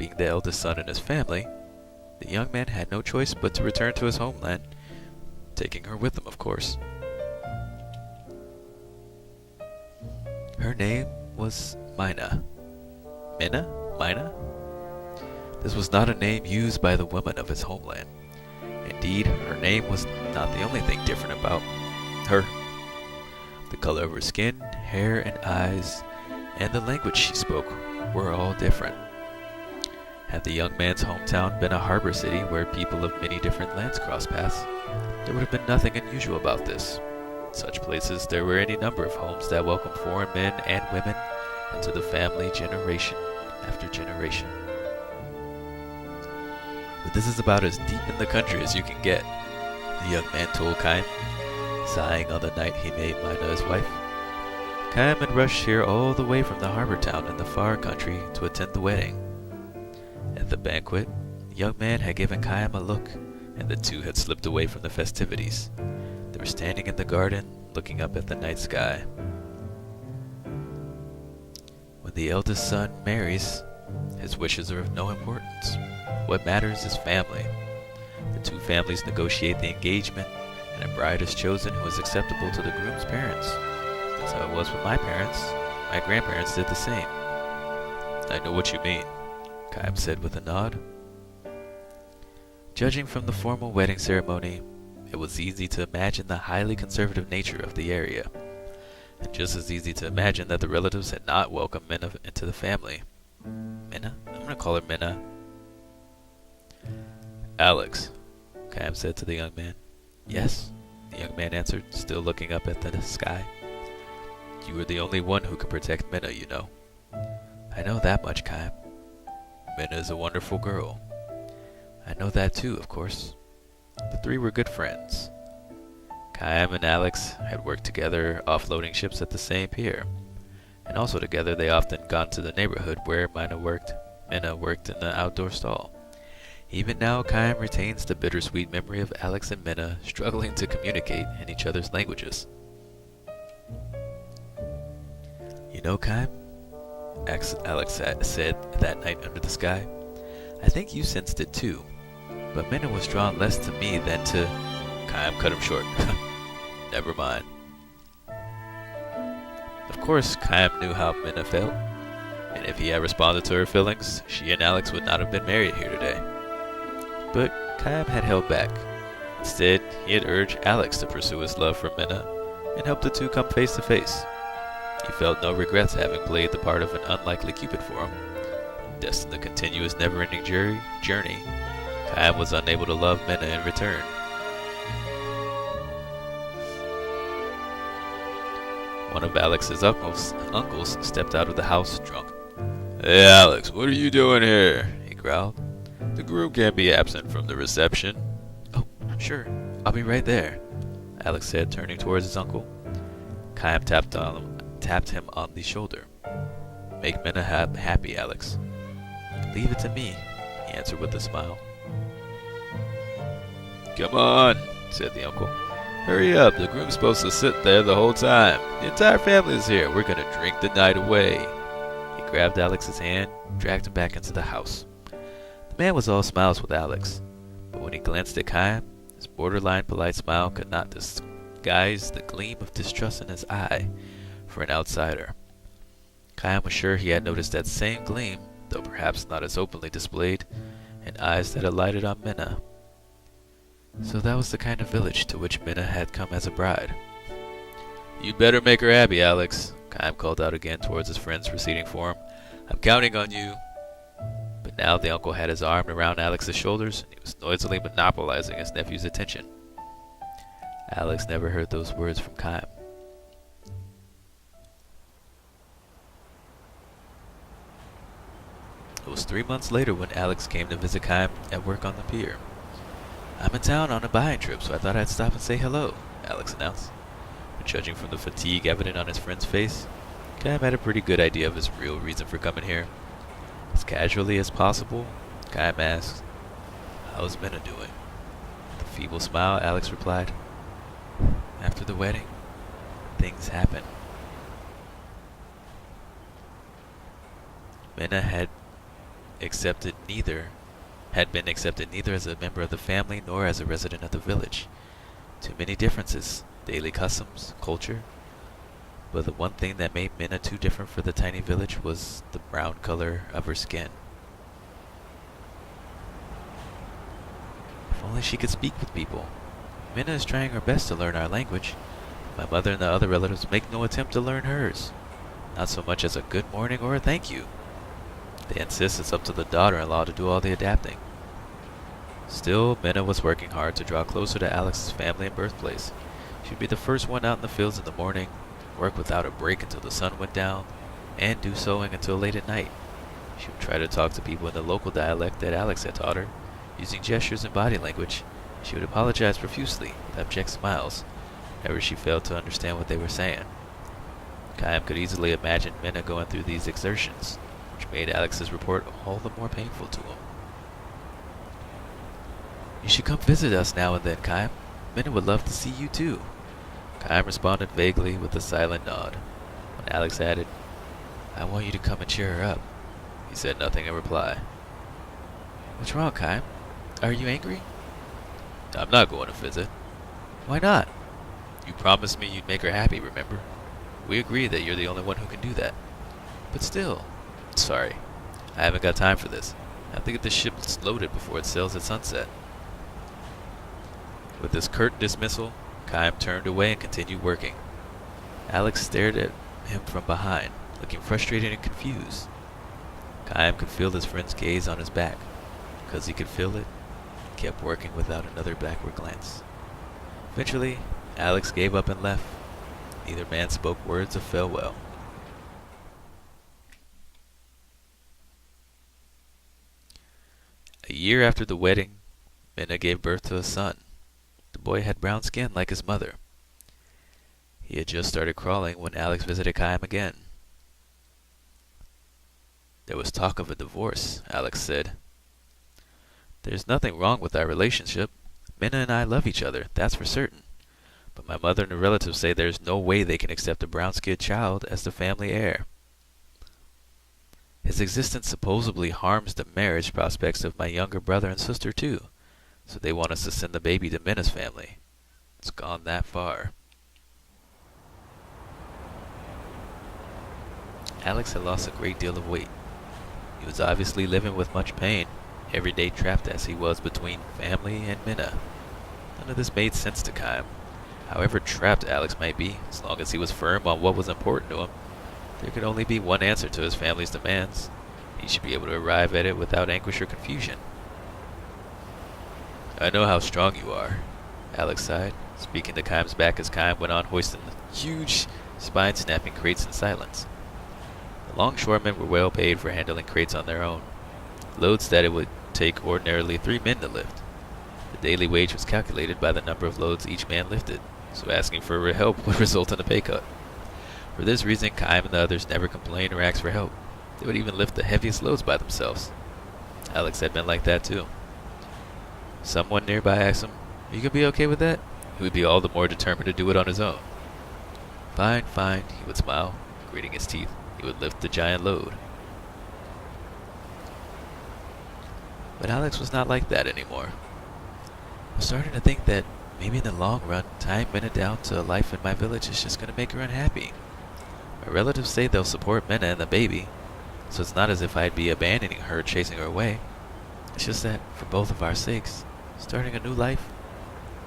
being the eldest son in his family, the young man had no choice but to return to his homeland, taking her with him, of course. Her name was Mina. Minna? Mina? This was not a name used by the women of his homeland. Indeed, her name was not the only thing different about her. The color of her skin, hair, and eyes, and the language she spoke were all different. Had the young man's hometown been a harbor city where people of many different lands crossed paths, there would have been nothing unusual about this. In such places, there were any number of homes that welcomed foreign men and women into the family generation after generation. But this is about as deep in the country as you can get, the young man told Chaim, sighing on the night he made Mina his wife. Chaim had rushed here all the way from the harbor town in the far country to attend the wedding. At the banquet, the young man had given Chaim a look, and the two had slipped away from the festivities. They were standing in the garden, looking up at the night sky. When the eldest son marries, his wishes are of no importance. What matters is family. The two families negotiate the engagement, and a bride is chosen who is acceptable to the groom's parents. That's how it was with my parents. My grandparents did the same. I know what you mean, Chaim said with a nod. Judging from the formal wedding ceremony, it was easy to imagine the highly conservative nature of the area, and just as easy to imagine that the relatives had not welcomed Minna into the family. Minna? I'm going to call her Minna. Alex, Chaim said to the young man. Yes, the young man answered, still looking up at the sky. You are the only one who can protect Minna, you know. I know that much, Chaim. Minna is a wonderful girl. I know that too, of course. The three were good friends. Chaim and Alex had worked together offloading ships at the same pier, and also together they often gone to the neighborhood where Minna worked in the outdoor stall. Even now, Chaim retains the bittersweet memory of Alex and Minna struggling to communicate in each other's languages. You know, Chaim, Alex said that night under the sky, I think you sensed it too, but Minna was drawn less to me than to... Chaim cut him short. Never mind. Of course, Chaim knew how Minna felt, and if he had responded to her feelings, she and Alex would not have been married here today. But Chaim had held back. Instead, he had urged Alex to pursue his love for Minna and help the two come face to face. He felt no regrets having played the part of an unlikely Cupid for him. Destined to continue his never-ending journey, Chaim was unable to love Minna in return. One of Alex's uncles stepped out of the house drunk. Hey Alex, what are you doing here? He growled. The groom can't be absent from the reception. Oh, sure. I'll be right there, Alex said, turning towards his uncle. Chaim tapped him on the shoulder. Make Minna happy, Alex. Leave it to me, he answered with a smile. Come on, said the uncle. Hurry up, the groom's supposed to sit there the whole time. The entire family is here. We're gonna drink the night away. He grabbed Alex's hand, dragged him back into the house. The man was all smiles with Alex, but when he glanced at Chaim, his borderline polite smile could not disguise the gleam of distrust in his eye for an outsider. Chaim was sure he had noticed that same gleam, though perhaps not as openly displayed, in eyes that had lighted on Minna. So that was the kind of village to which Minna had come as a bride. You'd better make her happy, Alex, Chaim called out again towards his friends receding for him. I'm counting on you. But now the uncle had his arm around Alex's shoulders, and he was noisily monopolizing his nephew's attention. Alex never heard those words from Chaim. It was 3 months later when Alex came to visit Chaim at work on the pier. I'm in town on a buying trip, so I thought I'd stop and say hello, Alex announced. But judging from the fatigue evident on his friend's face, Chaim had a pretty good idea of his real reason for coming here. As casually as possible, Chaim asked, How's Minna doing? With a feeble smile, Alex replied, After the wedding, things happened. Minna had accepted neither had been accepted neither as a member of the family nor as a resident of the village. Too many differences, daily customs, culture. But the one thing that made Minna too different for the tiny village was the brown color of her skin. If only she could speak with people. Minna is trying her best to learn our language. My mother and the other relatives make no attempt to learn hers. Not so much as a good morning or a thank you. They insist it's up to the daughter-in-law to do all the adapting. Still, Minna was working hard to draw closer to Alex's family and birthplace. She'd be the first one out in the fields in the morning, work without a break until the sun went down, and do sewing until late at night. She would try to talk to people in the local dialect that Alex had taught her, using gestures and body language. She would apologize profusely, with abject smiles, whenever she failed to understand what they were saying. Chaim could easily imagine Minna going through these exertions, which made Alex's report all the more painful to him. "You should come visit us now and then, Chaim. Minna would love to see you too." Chaim responded vaguely with a silent nod. When Alex added, "I want you to come and cheer her up," he said nothing in reply. "What's wrong, Chaim? Are you angry?" "I'm not going to visit." "Why not?" "You promised me you'd make her happy, remember? We agreed that you're the only one who can do that." "But still..." "Sorry. I haven't got time for this. I have to get the ship loaded before it sails at sunset." With this curt dismissal, Chaim turned away and continued working. Alex stared at him from behind, looking frustrated and confused. Chaim could feel his friend's gaze on his back. Because he could feel it, he kept working without another backward glance. Eventually, Alex gave up and left. Neither man spoke words of farewell. A year after the wedding, Minna gave birth to a son. The boy had brown skin like his mother. He had just started crawling when Alex visited Chaim again. "There was talk of a divorce," Alex said. "There's nothing wrong with our relationship. Minna and I love each other, that's for certain. But my mother and the relatives say there's no way they can accept a brown-skinned child as the family heir. His existence supposedly harms the marriage prospects of my younger brother and sister too, so they want us to send the baby to Minna's family. It's gone that far." Alex had lost a great deal of weight. He was obviously living with much pain, every day trapped as he was between family and Minna. None of this made sense to Chaim. However trapped Alex might be, as long as he was firm on what was important to him, there could only be one answer to his family's demands. He should be able to arrive at it without anguish or confusion. "I know how strong you are," Alex sighed, speaking to Chaim's back as Chaim went on hoisting the huge, spine-snapping crates in silence. The longshoremen were well paid for handling crates on their own, loads that it would take ordinarily 3 men to lift. The daily wage was calculated by the number of loads each man lifted, so asking for help would result in a pay cut. For this reason, Chaim and the others never complained or asked for help. They would even lift the heaviest loads by themselves. Alex had been like that too. Someone nearby asked him, "Are you going to be okay with that?" He would be all the more determined to do it on his own. "Fine, fine," he would smile, gritting his teeth. He would lift the giant load. But Alex was not like that anymore. I'm starting to think that maybe in the long run, tying Minna down to a life in my village is just going to make her unhappy. My relatives say they'll support Minna and the baby, so it's not as if I'd be abandoning her or chasing her away. It's just that, for both of our sakes, starting a new life.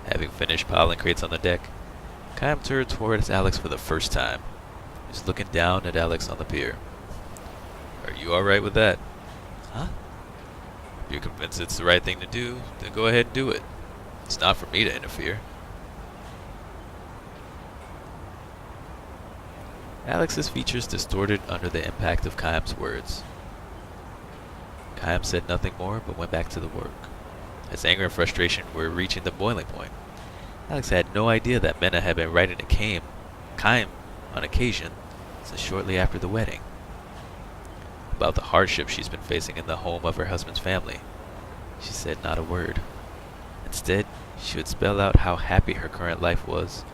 Having finished piling crates on the deck, Chaim turned towards Alex for the first time. He was looking down at Alex on the pier. "Are you alright with that?" "Huh?" "If you're convinced it's the right thing to do, then go ahead and do it. It's not for me to interfere." Alex's features distorted under the impact of Chaim's words. Chaim said nothing more, but went back to the work. His anger and frustration were reaching the boiling point. Alex had no idea that Minna had been writing to Chaim on occasion since shortly after the wedding, about the hardship she's been facing in the home of her husband's family. She said not a word. Instead, she would spell out how happy her current life was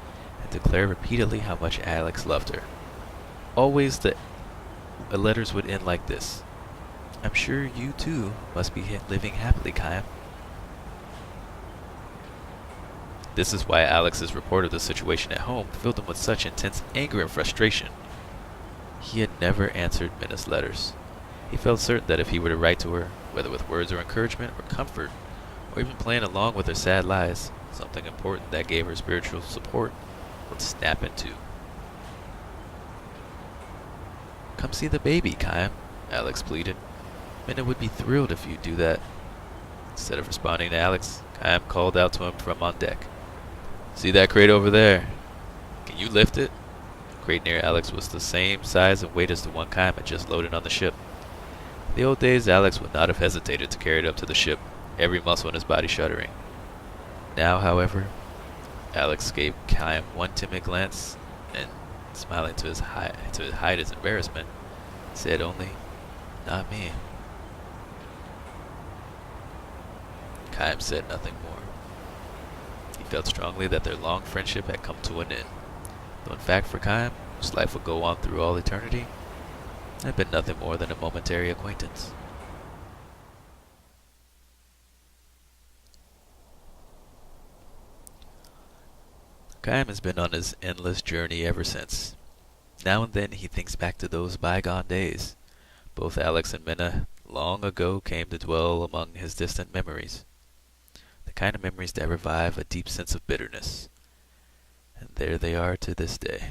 and declare repeatedly how much Alex loved her. Always the letters would end like this: I'm sure you too must be living happily, Kyle. This is why Alex's report of the situation at home filled him with such intense anger and frustration. He had never answered Minna's letters. He felt certain that if he were to write to her, whether with words or encouragement or comfort, or even playing along with her sad lies, something important that gave her spiritual support would snap in two. Come see the baby, Kyle, Alex pleaded. Minna would be thrilled if you'd do that. Instead of responding to Alex, Kyle called out to him from on deck. See that crate over there? Can you lift it? The crate near Alex was the same size and weight as the one Kyle had just loaded on the ship. In the old days, Alex would not have hesitated to carry it up to the ship, every muscle in his body shuddering. Now, however, Alex gave Kyle one timid glance and, smiling to hide his embarrassment, said only, "Not me." Kyle said nothing more. He felt strongly that their long friendship had come to an end, though in fact for Kyle, whose life would go on through all eternity, it had been nothing more than a momentary acquaintance. Kyle has been on his endless journey ever since. Now and then he thinks back to those bygone days. Both Alex and Minna long ago came to dwell among his distant memories. The kind of memories that revive a deep sense of bitterness. And there they are to this day.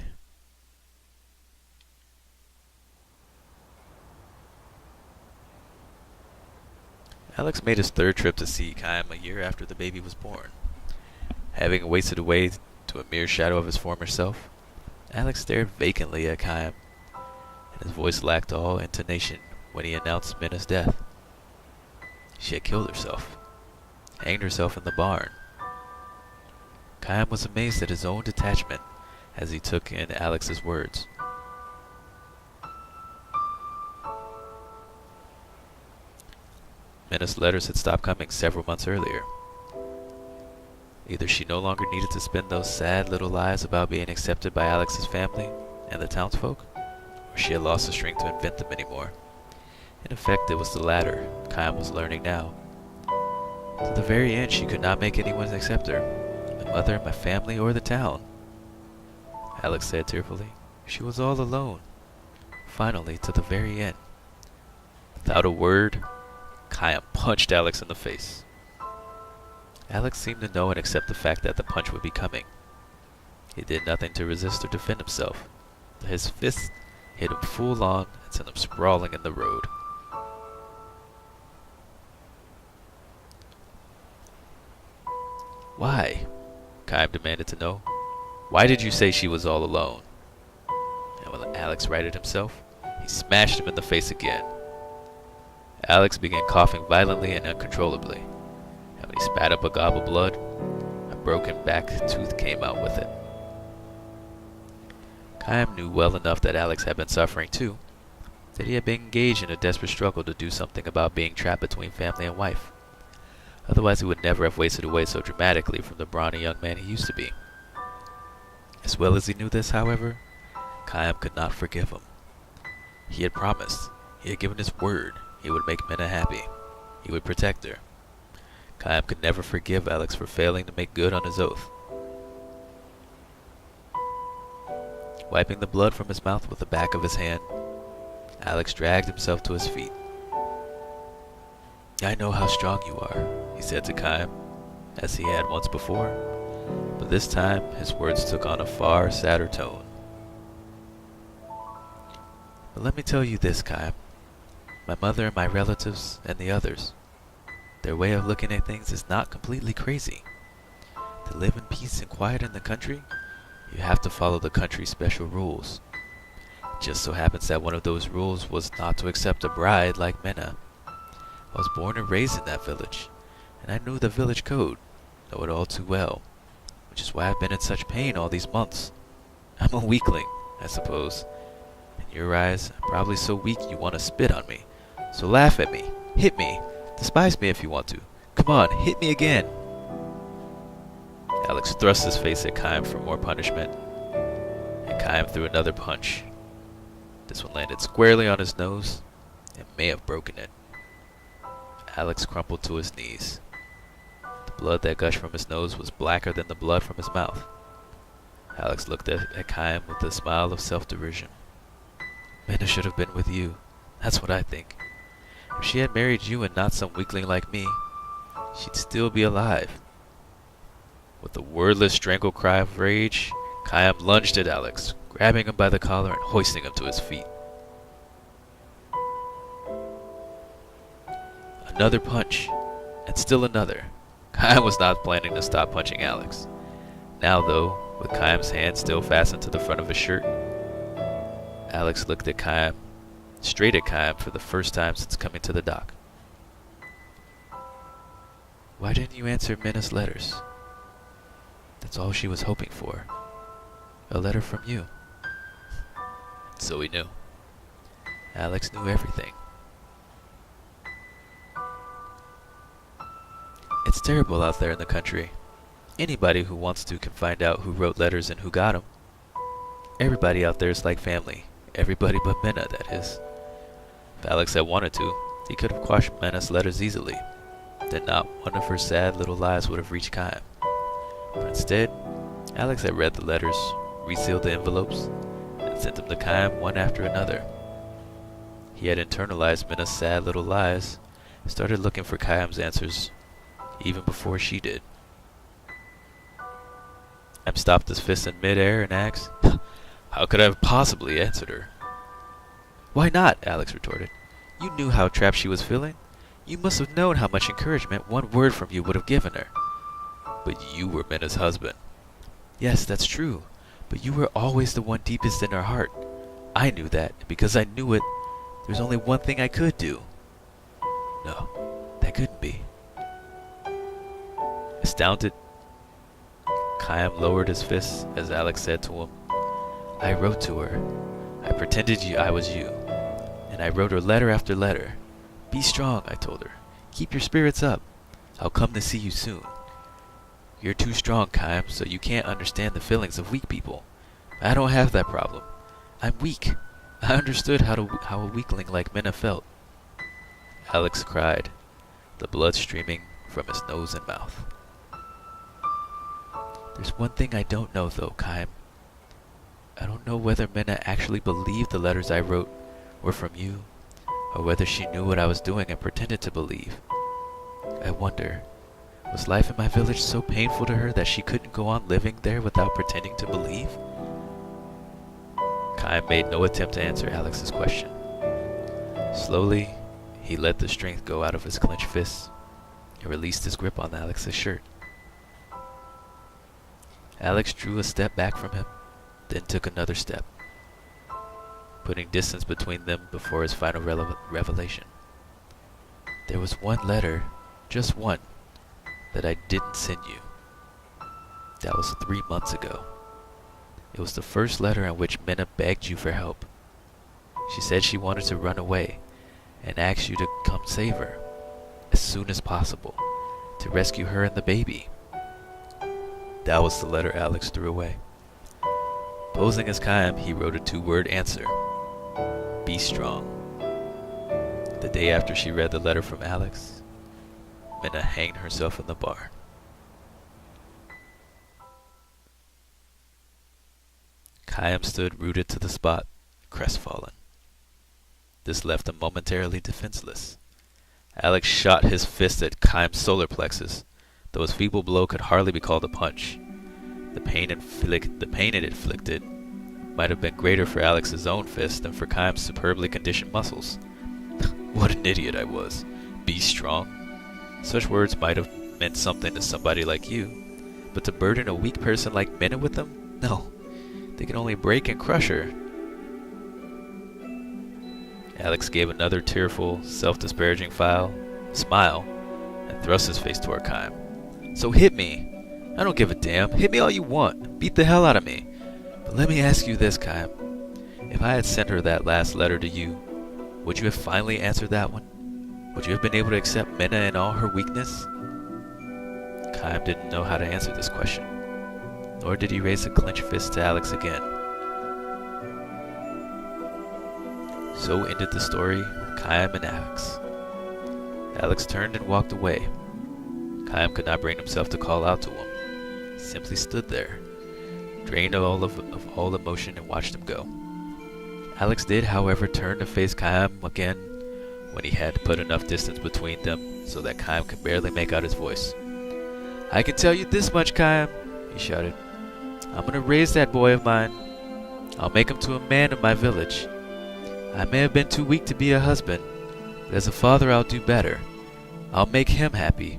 Alex made his third trip to see Kyle a year after the baby was born. Having wasted away to a mere shadow of his former self, Alex stared vacantly at Kyle, and his voice lacked all intonation when he announced Minna's death. She had killed herself, hanged herself in the barn. Kyle was amazed at his own detachment as he took in Alex's words. Minna's letters had stopped coming several months earlier. Either she no longer needed to spin those sad little lies about being accepted by Alex's family and the townsfolk, or she had lost the strength to invent them anymore. In effect, it was the latter, Kyle was learning now. To the very end, she could not make anyone accept her, my mother, my family, or the town. Alex said tearfully. She was all alone. Finally, to the very end. Without a word, Kyle punched Alex in the face. Alex seemed to know and accept the fact that the punch would be coming. He did nothing to resist or defend himself. His fist hit him full on and sent him sprawling in the road. Why? Kyle demanded to know. Why did you say she was all alone? And when Alex righted himself, he smashed him in the face again. Alex began coughing violently and uncontrollably, and when he spat up a gob of blood, a broken back tooth came out with it. Kyle knew well enough that Alex had been suffering too, that he had been engaged in a desperate struggle to do something about being trapped between family and wife. Otherwise he would never have wasted away so dramatically from the brawny young man he used to be. As well as he knew this, however, Kyle could not forgive him. He had promised, he had given his word, he would make Minna happy. He would protect her. Kyle could never forgive Alex for failing to make good on his oath. Wiping the blood from his mouth with the back of his hand, Alex dragged himself to his feet. I know how strong you are, he said to Kyle, as he had once before, but this time his words took on a far sadder tone. But let me tell you this, Kyle. My mother and my relatives and the others, their way of looking at things is not completely crazy. To live in peace and quiet in the country, you have to follow the country's special rules. It just so happens that one of those rules was not to accept a bride like Minna. I was born and raised in that village, and I knew the village code, know it all too well, which is why I've been in such pain all these months. I'm a weakling, I suppose. In your eyes, I'm probably so weak you want to spit on me. So laugh at me, hit me, despise me if you want to. Come on, hit me again. Alex thrust his face at Kyle for more punishment, and Kyle threw another punch. This one landed squarely on his nose and may have broken it. Alex crumpled to his knees. The blood that gushed from his nose was blacker than the blood from his mouth. Alex looked at Chaim with a smile of self-derision. Minna should have been with you. That's what I think. If she had married you and not some weakling like me, she'd still be alive. With a wordless strangled cry of rage, Chaim lunged at Alex, grabbing him by the collar and hoisting him to his feet. Another punch, and still another. Chaim was not planning to stop punching Alex. Now, though, with Chaim's hand still fastened to the front of his shirt, Alex looked at Chaim, straight at Chaim for the first time since coming to the dock. Why didn't you answer Minna's letters? That's all she was hoping for. A letter from you. So he knew. Alex knew everything. It's terrible out there in the country. Anybody who wants to can find out who wrote letters and who got them. Everybody out there is like family. Everybody but Minna, that is. If Alex had wanted to, he could have quashed Minna's letters easily. Then not one of her sad little lies would have reached Chaim. But instead, Alex had read the letters, resealed the envelopes, and sent them to Chaim one after another. He had internalized Minna's sad little lies and started looking for Chaim's answers even before she did. Chaim stopped his fist in midair and asked, How could I have possibly answered her? Why not? Alex retorted. You knew how trapped she was feeling. You must have known how much encouragement one word from you would have given her. But you were Minna's husband. Yes, that's true. But you were always the one deepest in her heart. I knew that, and because I knew it, there's only one thing I could do. No, that couldn't be. Astounded, Chaim lowered his fists as Alex said to him, I wrote to her. I pretended I was you. And I wrote her letter after letter. Be strong, I told her. Keep your spirits up. I'll come to see you soon. You're too strong, Chaim, so you can't understand the feelings of weak people. I don't have that problem. I'm weak. I understood how a weakling like Minna felt. Alex cried, the blood streaming from his nose and mouth. There's one thing I don't know, though, Chaim. I don't know whether Minna actually believed the letters I wrote were from you, or whether she knew what I was doing and pretended to believe. I wonder, was life in my village so painful to her that she couldn't go on living there without pretending to believe? Chaim made no attempt to answer Alex's question. Slowly, he let the strength go out of his clenched fists and released his grip on Alex's shirt. Alex drew a step back from him, then took another step, putting distance between them before his final revelation. There was one letter, just one, that I didn't send you. That was 3 months ago. It was the first letter in which Minna begged you for help. She said she wanted to run away and asked you to come save her as soon as possible to rescue her and the baby. That was the letter Alex threw away. Posing as Chaim, he wrote a 2-word answer. Be strong. The day after she read the letter from Alex, Minna hanged herself in the bar. Chaim stood rooted to the spot, crestfallen. This left him momentarily defenseless. Alex shot his fist at Chaim's solar plexus, though his feeble blow could hardly be called a punch. The pain it inflicted might have been greater for Alex's own fist than for Chaim's superbly conditioned muscles. What an idiot I was. Be strong. Such words might have meant something to somebody like you, but to burden a weak person like Minna with them? No. They can only break and crush her. Alex gave another tearful, self-disparaging smile, and thrust his face toward Chaim. So hit me. I don't give a damn. Hit me all you want. Beat the hell out of me. But let me ask you this, Chaim. If I had sent her that last letter to you, would you have finally answered that one? Would you have been able to accept Minna in all her weakness? Chaim didn't know how to answer this question, nor did he raise a clenched fist to Alex again. So ended the story of Chaim and Alex. Alex turned and walked away. Chaim could not bring himself to call out to him. He simply stood there, drained of all emotion, and watched him go. Alex did, however, turn to face Chaim again when he had put enough distance between them so that Chaim could barely make out his voice. "I can tell you this much, Chaim," he shouted. "I'm going to raise that boy of mine. I'll make him to a man in my village. I may have been too weak to be a husband, but as a father I'll do better. I'll make him happy."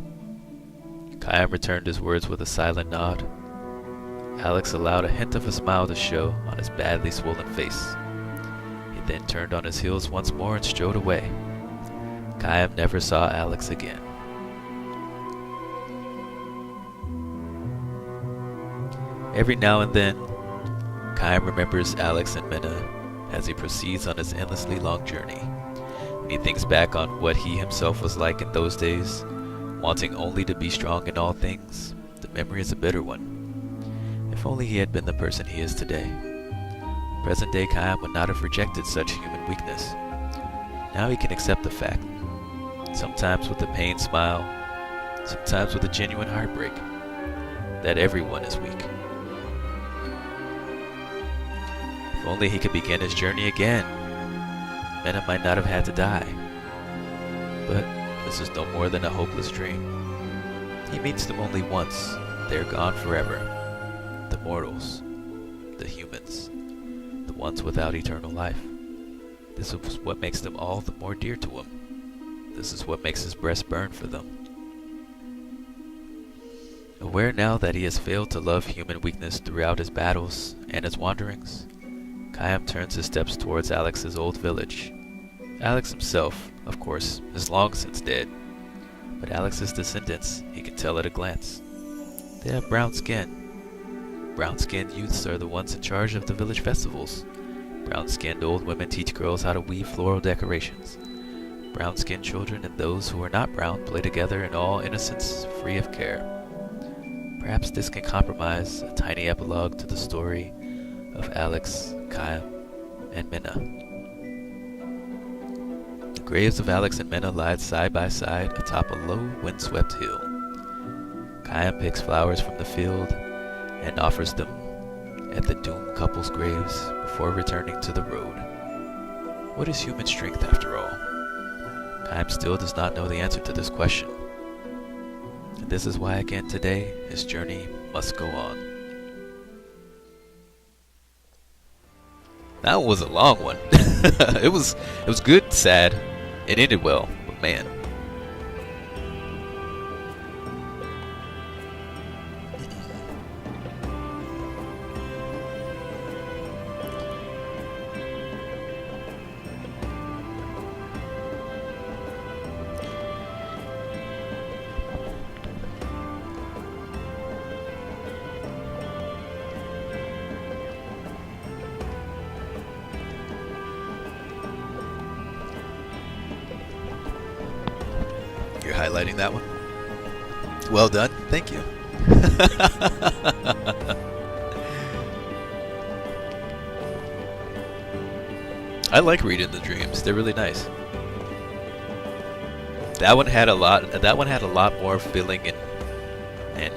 Chaim returned his words with a silent nod. Alex allowed a hint of a smile to show on his badly swollen face. He then turned on his heels once more and strode away. Chaim never saw Alex again. Every now and then, Chaim remembers Alex and Minna as he proceeds on his endlessly long journey. When he thinks back on what he himself was like in those days, wanting only to be strong in all things, the memory is a bitter one. If only he had been the person he is today. Present-day Chaim would not have rejected such human weakness. Now he can accept the fact, sometimes with a pained smile, sometimes with a genuine heartbreak, that everyone is weak. If only he could begin his journey again, Minna might not have had to die. But this is no more than a hopeless dream. He meets them only once. They are gone forever. The mortals, the humans, the ones without eternal life. This is what makes them all the more dear to him. This is what makes his breast burn for them. Aware now that he has failed to love human weakness throughout his battles and his wanderings, Chaim turns his steps towards Alex's old village. Alex himself, of course, is long since dead, but Alex's descendants he can tell at a glance. They have brown skin. Brown-skinned youths are the ones in charge of the village festivals. Brown-skinned old women teach girls how to weave floral decorations. Brown-skinned children and those who are not brown play together in all innocence, free of care. Perhaps this can compromise a tiny epilogue to the story of Alex, Chaim, and Minna. The graves of Alex and Minna lie side by side atop a low, windswept hill. Chaim picks flowers from the field and offers them at the doomed couple's graves before returning to the road. What is human strength after all? Chaim still does not know the answer to this question. And this is why again today his journey must go on. That one was a long one. It was good, sad. It ended well, but man. You're highlighting that one? Well done. Thank you. I like reading the dreams. They're really nice. That one had a lot more feeling and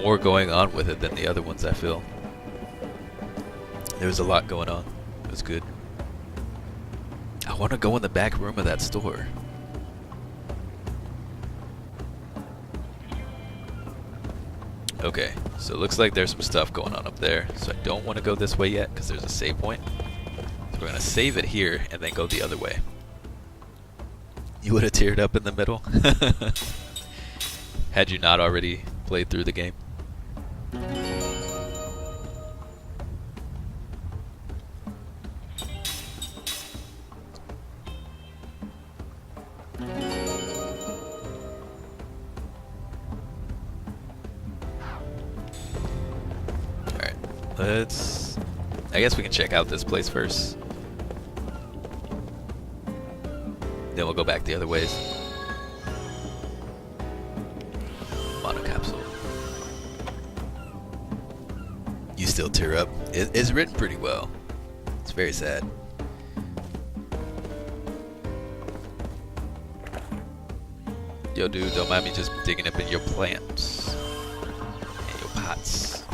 more going on with it than the other ones, I feel. There was a lot going on. It was good. I want to go in the back room of that store. Okay, so it looks like there's some stuff going on up there. So I don't want to go this way yet because there's a save point. So we're going to save it here and then go the other way. You would have teared up in the middle had you not already played through the game. I guess we can check out this place first. Then we'll go back the other ways. Mono capsule. You still tear up. It's written pretty well. It's very sad. Yo, dude, don't mind me just digging up in your plants and your pots.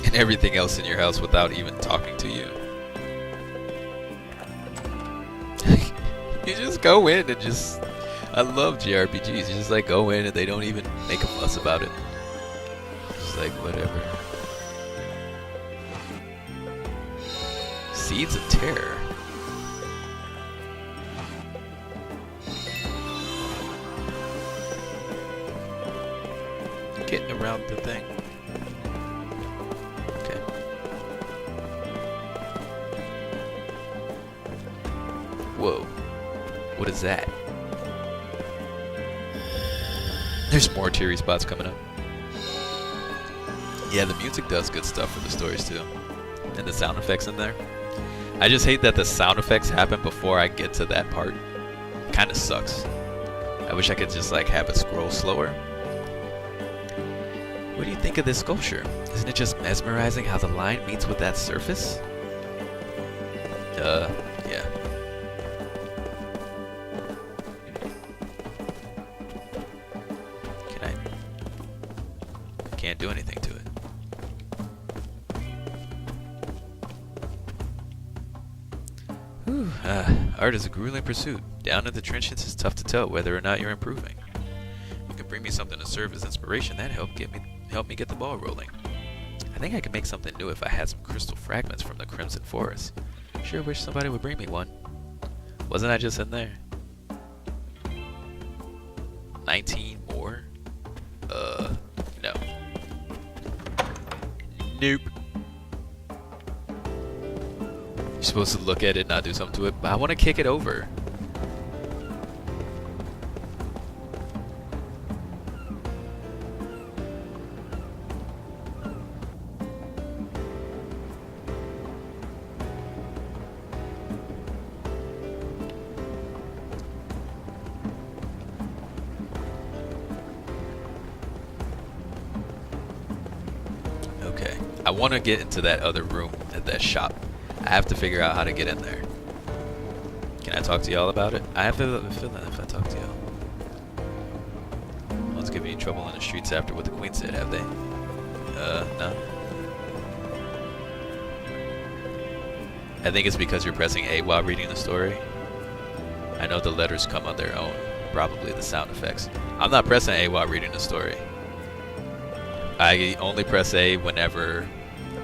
And everything else in your house without even talking to you. You just go in and just... I love JRPGs. You just like go in and they don't even make a fuss about it. Just like whatever. Seeds of Terror. Getting around the thing. Okay. Whoa. What is that? There's more teary spots coming up. Yeah, the music does good stuff for the stories too. And the sound effects in there. I just hate that the sound effects happen before I get to that part. Kinda sucks. I wish I could just like have it scroll slower. What do you think of this sculpture? Isn't it just mesmerizing how the line meets with that surface? Yeah. Can't do anything to it. Whew, art is a grueling pursuit. Down in the trenches, it's tough to tell whether or not you're improving. You can bring me something to serve as inspiration. That help me get the ball rolling. I think I could make something new if I had some crystal fragments from the Crimson Forest. Sure wish somebody would bring me one. Wasn't I just in there? 19 more? No. Nope. You're supposed to look at it, not do something to it, but I want to kick it over. Okay. I want to get into that other room at that shop. I have to figure out how to get in there. Can I talk to y'all about it? I have a feeling if I talk to y'all. No one's giving you trouble in the streets after what the Queen said, have they? No. I think it's because you're pressing A while reading the story. I know the letters come on their own. Probably the sound effects. I'm not pressing A while reading the story. I only press A whenever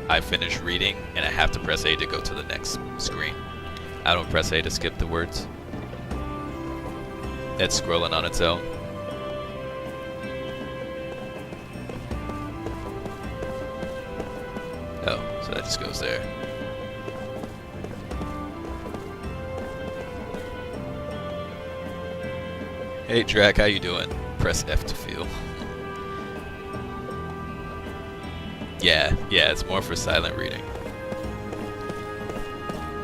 I finish reading and I have to press A to go to the next screen. I don't press A to skip the words. It's scrolling on its own. Oh, so that just goes there. Hey Drac, how you doing? Press F to feel. Yeah, it's more for silent reading.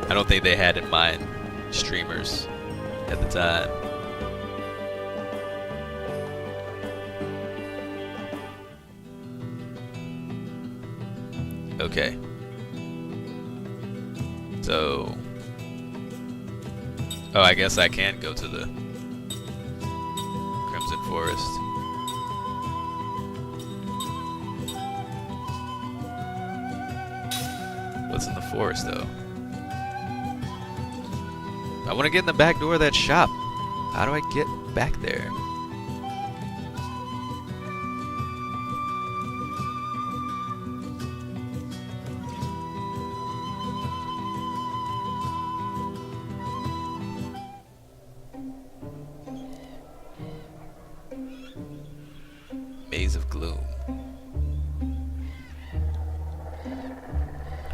I don't think they had in mind streamers at the time. Okay. So... oh, I guess I can go to the Crimson Forest. What's in the forest, though? I want to get in the back door of that shop. How do I get back there? Maze of Gloom.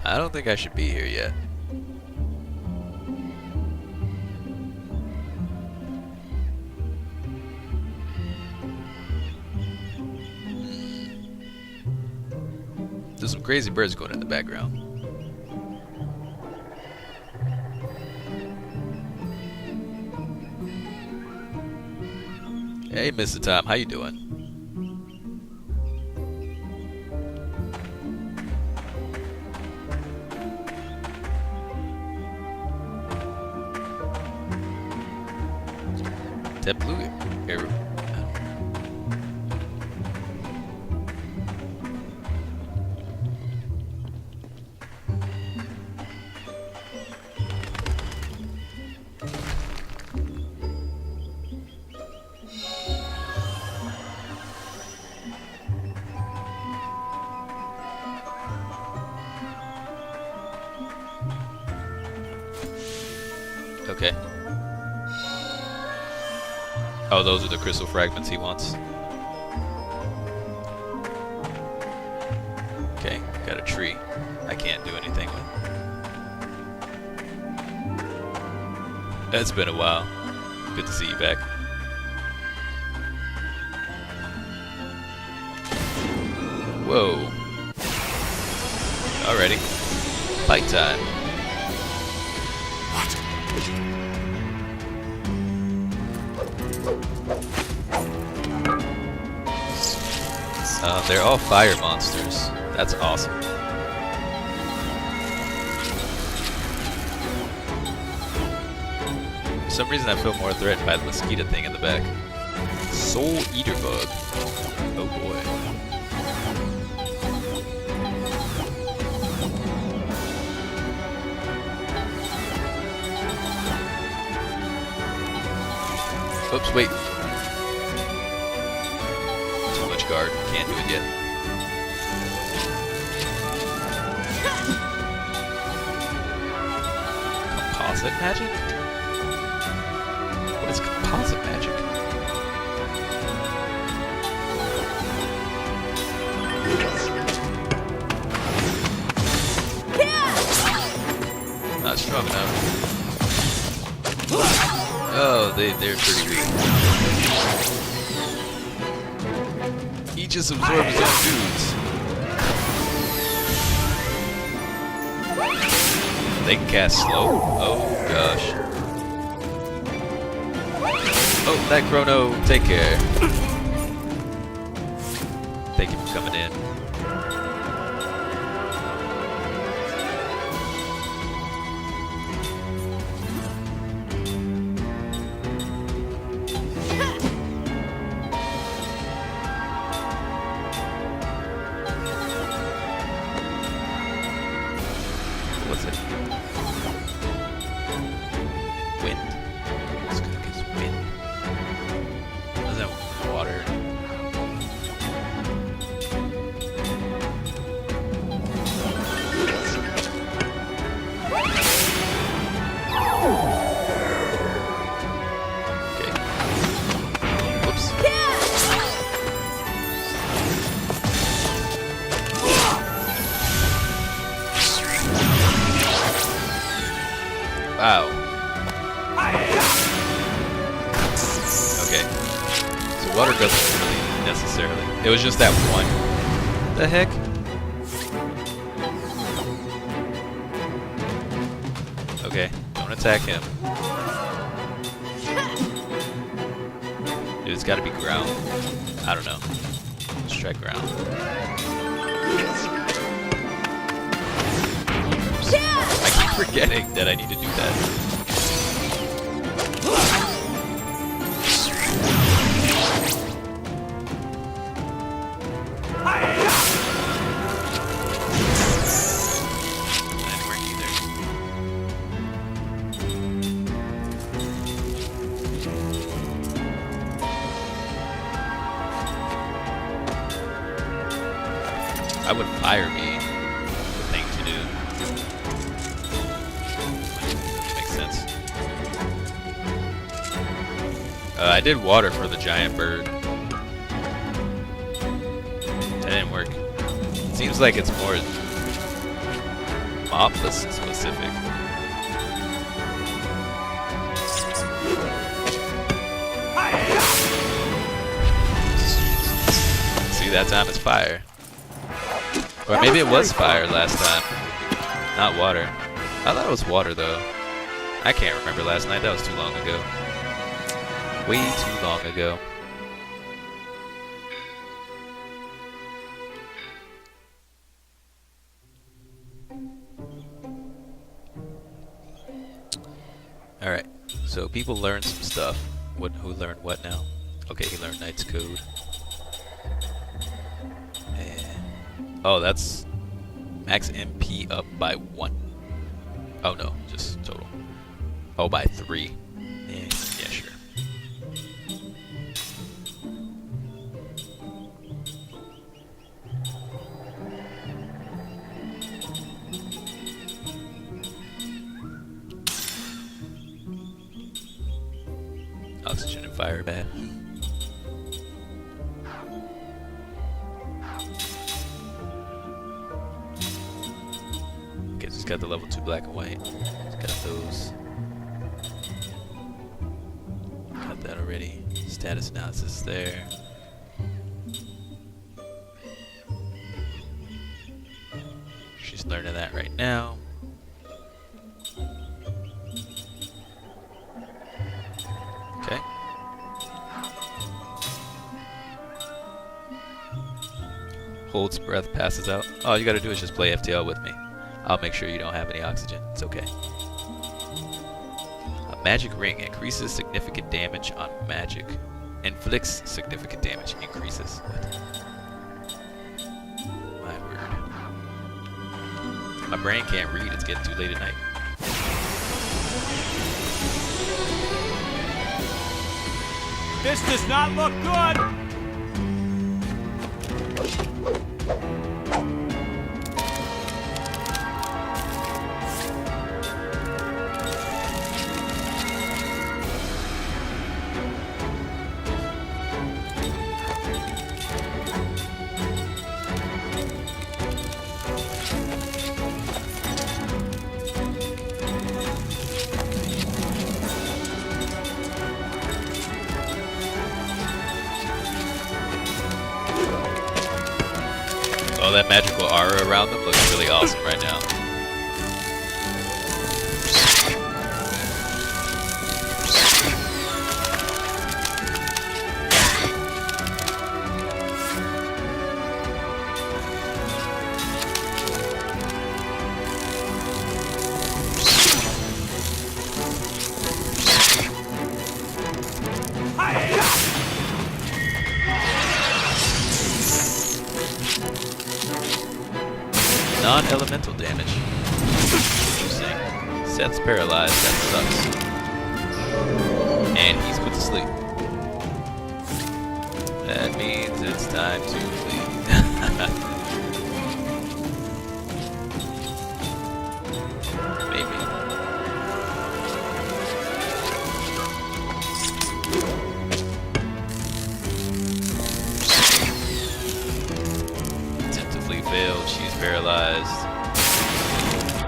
I don't think I should be here yet. There's some crazy birds going in the background. Hey, Mr. Tom, how you doing? That blue arrow. Okay. Oh, those are the crystal fragments he wants. Okay, got a tree. I can't do anything with. It's been a while. Good to see you back. Whoa. Alrighty. Fight time. They're all fire monsters. That's awesome. For some reason I feel more threatened by the mosquito thing in the back. Soul Eater Bug. Oh boy. Oops, wait. Too much guard. Can't do it yet. Composite magic? What is composite magic? Not strong enough. Oh, they're pretty weak. He just absorbed his own dudes. They can cast slow. Oh gosh. Oh, that Chrono, take care. Thank you for coming in. What's it? Wind. Let's go against wind. Doesn't have water. Okay. Whoops. Wow. Okay. So water doesn't really necessarily. It was just that one. The heck? Okay, don't attack him. Dude, it's gotta be ground. I don't know. Let's try ground. I keep forgetting that I need to do that. Didn't work either. I would fire be the thing to do. Makes sense. I did water for the giant bird. That didn't work. Seems like it's more mob-less specific. See, that time it's fire. Or maybe it was fire last time. Not water. I thought it was water though. I can't remember last night. That was too long ago. Way too long ago. Alright. So people learn some stuff. Who learned what now? Okay, he learned Knight's Code. And oh, that's max MP up by 1. Oh no, just total. Oh, by 3. Yeah, sure. Oxygen and fire bath. Okay, just got the level 2 black and white. Just got those. Got that already. Status analysis there. She's learning that right now. Okay. Holds breath, passes out. All you gotta do is just play FTL with me. I'll make sure you don't have any oxygen. It's okay. A magic ring increases significant damage on magic. Inflicts significant damage. Increases. What? My word. My brain can't read. It's getting too late at night. This does not look good! Oh, that magical aura around them looks really awesome right now. Non-elemental damage. Interesting. Seth's paralyzed. That sucks. And he's put to sleep. That means it's time to leave. Maybe. Attempt to flee failed. She's paralyzed.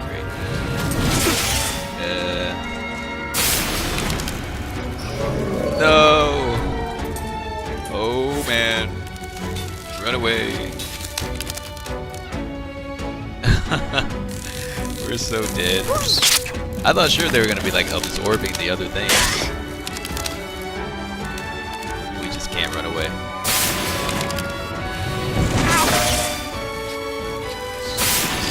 Great. No! Oh man. Run away. We're so dead. I thought sure they were gonna be like absorbing the other things. We just can't run away.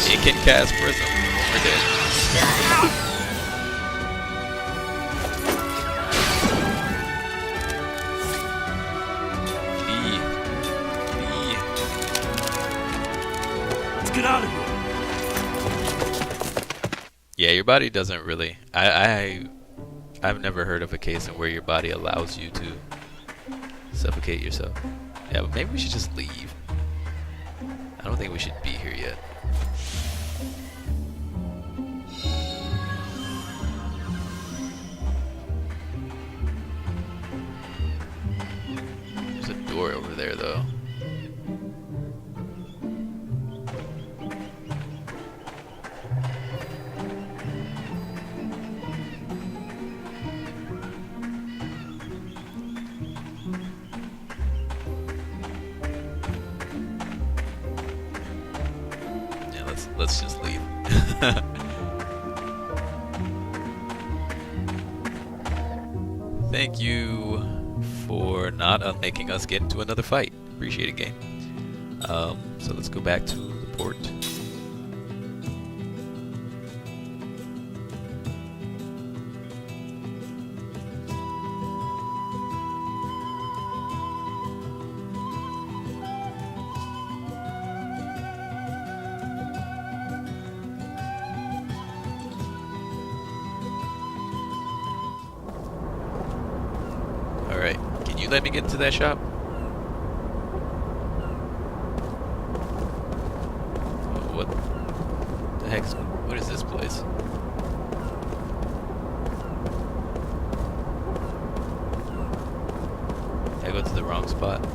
It can cast Prism. We're dead. Let's get out of here! Yeah, your body doesn't really. I've never heard of a case in where your body allows you to suffocate yourself. Yeah, but maybe we should just leave. I don't think we should be here yet. There's a door over there, though. Let's just leave. Thank you for not making us get into another fight. Appreciate it, game. So let's go back to the port. you let me get into that shop? Oh, what the heck? What is this place? Did I go to the wrong spot?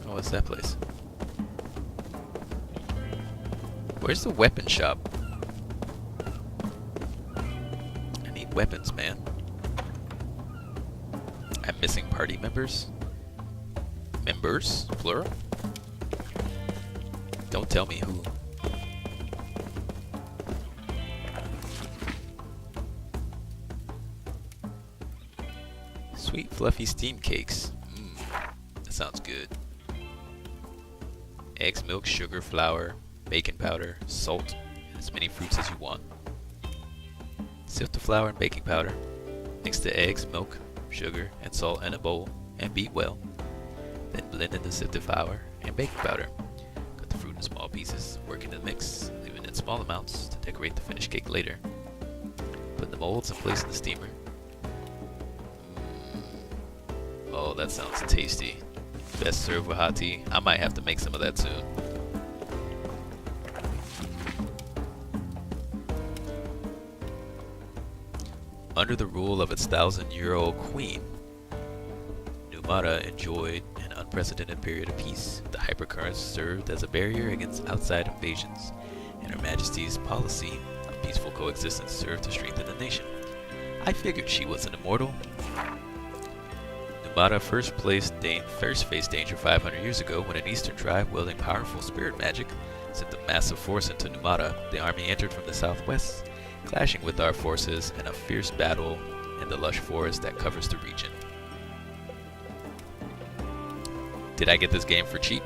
What's that place? Where's the weapon shop? I need weapons, man. I'm missing party members. Members? Plural? Don't tell me who. Sweet fluffy steam cakes. That sounds good. Eggs, milk, sugar, flour, baking powder, salt, and as many fruits as you want. Sift the flour and baking powder. Mix the eggs, milk, sugar, and salt in a bowl and beat well. Then blend in the sifted flour and baking powder. Cut the fruit in small pieces, work in the mix, leaving in small amounts to decorate the finished cake later. Put in the molds and place in the steamer. Oh, that sounds tasty. Best served with hot tea. I might have to make some of that soon. Under the rule of its 1,000-year-old queen, Numata enjoyed an unprecedented period of peace. The hypercurrents served as a barrier against outside invasions, and Her Majesty's policy of peaceful coexistence served to strengthen the nation. I figured she was an immortal. Numata first faced danger 500 years ago when an eastern tribe wielding powerful spirit magic sent a massive force into Numata. The army entered from the southwest, clashing with our forces in a fierce battle in the lush forest that covers the region. Did I get this game for cheap?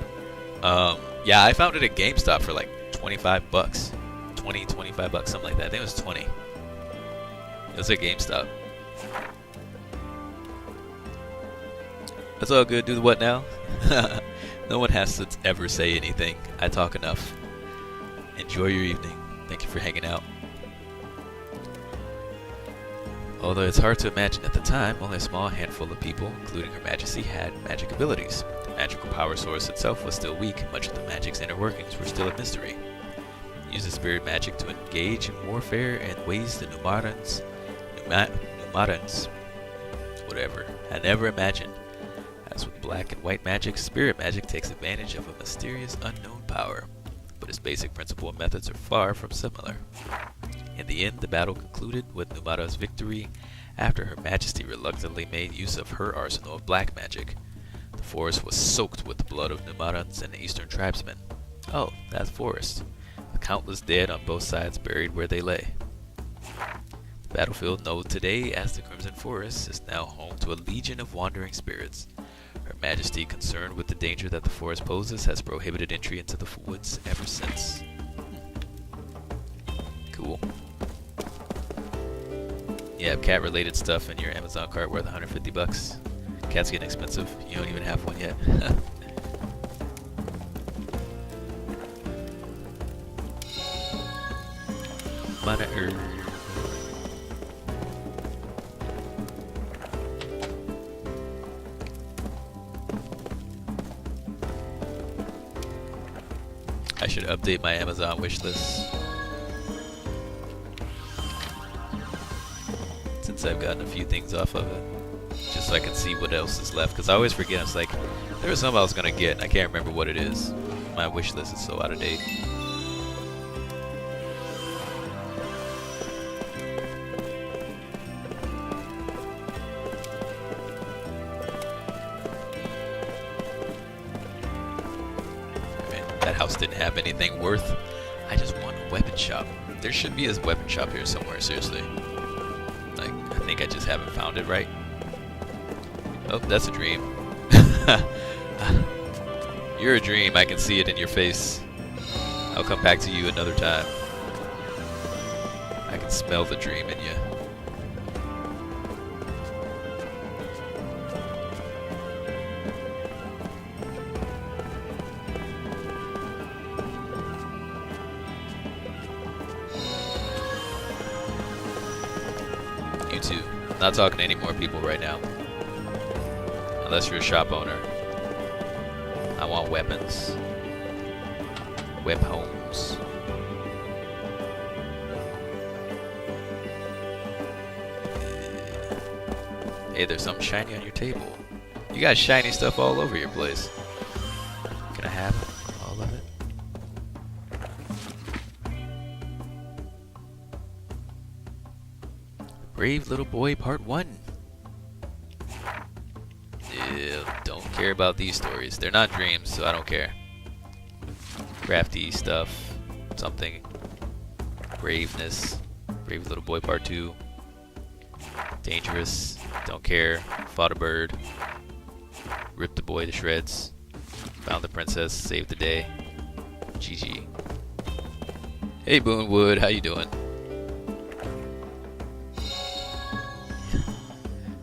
Yeah, I found it at GameStop for like 25 bucks. 25 bucks, something like that. I think it was 20. It was at GameStop. That's all good. Do the what now? No one has to ever say anything. I talk enough. Enjoy your evening. Thank you for hanging out. Although it's hard to imagine at the time, only a small handful of people, including Her Majesty, had magic abilities. The magical power source itself was still weak, much of the magic's inner workings were still a mystery. Use the spirit magic to engage in warfare in ways the Numatans, whatever, had never imagined. As with black and white magic, spirit magic takes advantage of a mysterious unknown power, but its basic principle and methods are far from similar. In the end, the battle concluded with Numata's victory after Her Majesty reluctantly made use of her arsenal of black magic. The forest was soaked with the blood of Numatans and the eastern tribesmen. Oh, that forest. The countless dead on both sides buried where they lay. The battlefield known today as the Crimson Forest is now home to a legion of wandering spirits. Her Majesty, concerned with the danger that the forest poses, has prohibited entry into the woods ever since. Cool. You have cat-related stuff in your Amazon cart worth 150 bucks. Cats getting expensive. You don't even have one yet. Mana Earth. I should update my Amazon wish list. Since I've gotten a few things off of it. Just so I can see what else is left. Because I always forget. It's like, there was something I was going to get. And I can't remember what it is. My wish list is so out of date. That house didn't have anything worth. I just want a weapon shop. There should be a weapon shop here somewhere, seriously. Like, I think I just haven't found it right. Oh, that's a dream. You're a dream. I can see it in your face. I'll come back to you another time. I can smell the dream in you. you too. I'm not talking to any more people right now. Unless you're a shop owner. I want weapons. Web homes. Hey, there's something shiny on your table. You got shiny stuff all over your place. Can I have it? All of it? Brave Little Boy Part 1. Yeah, don't care about these stories. They're not dreams, so I don't care. Crafty stuff. Something. Braveness. Brave Little Boy Part 2. Dangerous. Don't care. Fought a bird. Ripped the boy to shreds. Found the princess. Saved the day. GG. Hey Boonwood, how you doing?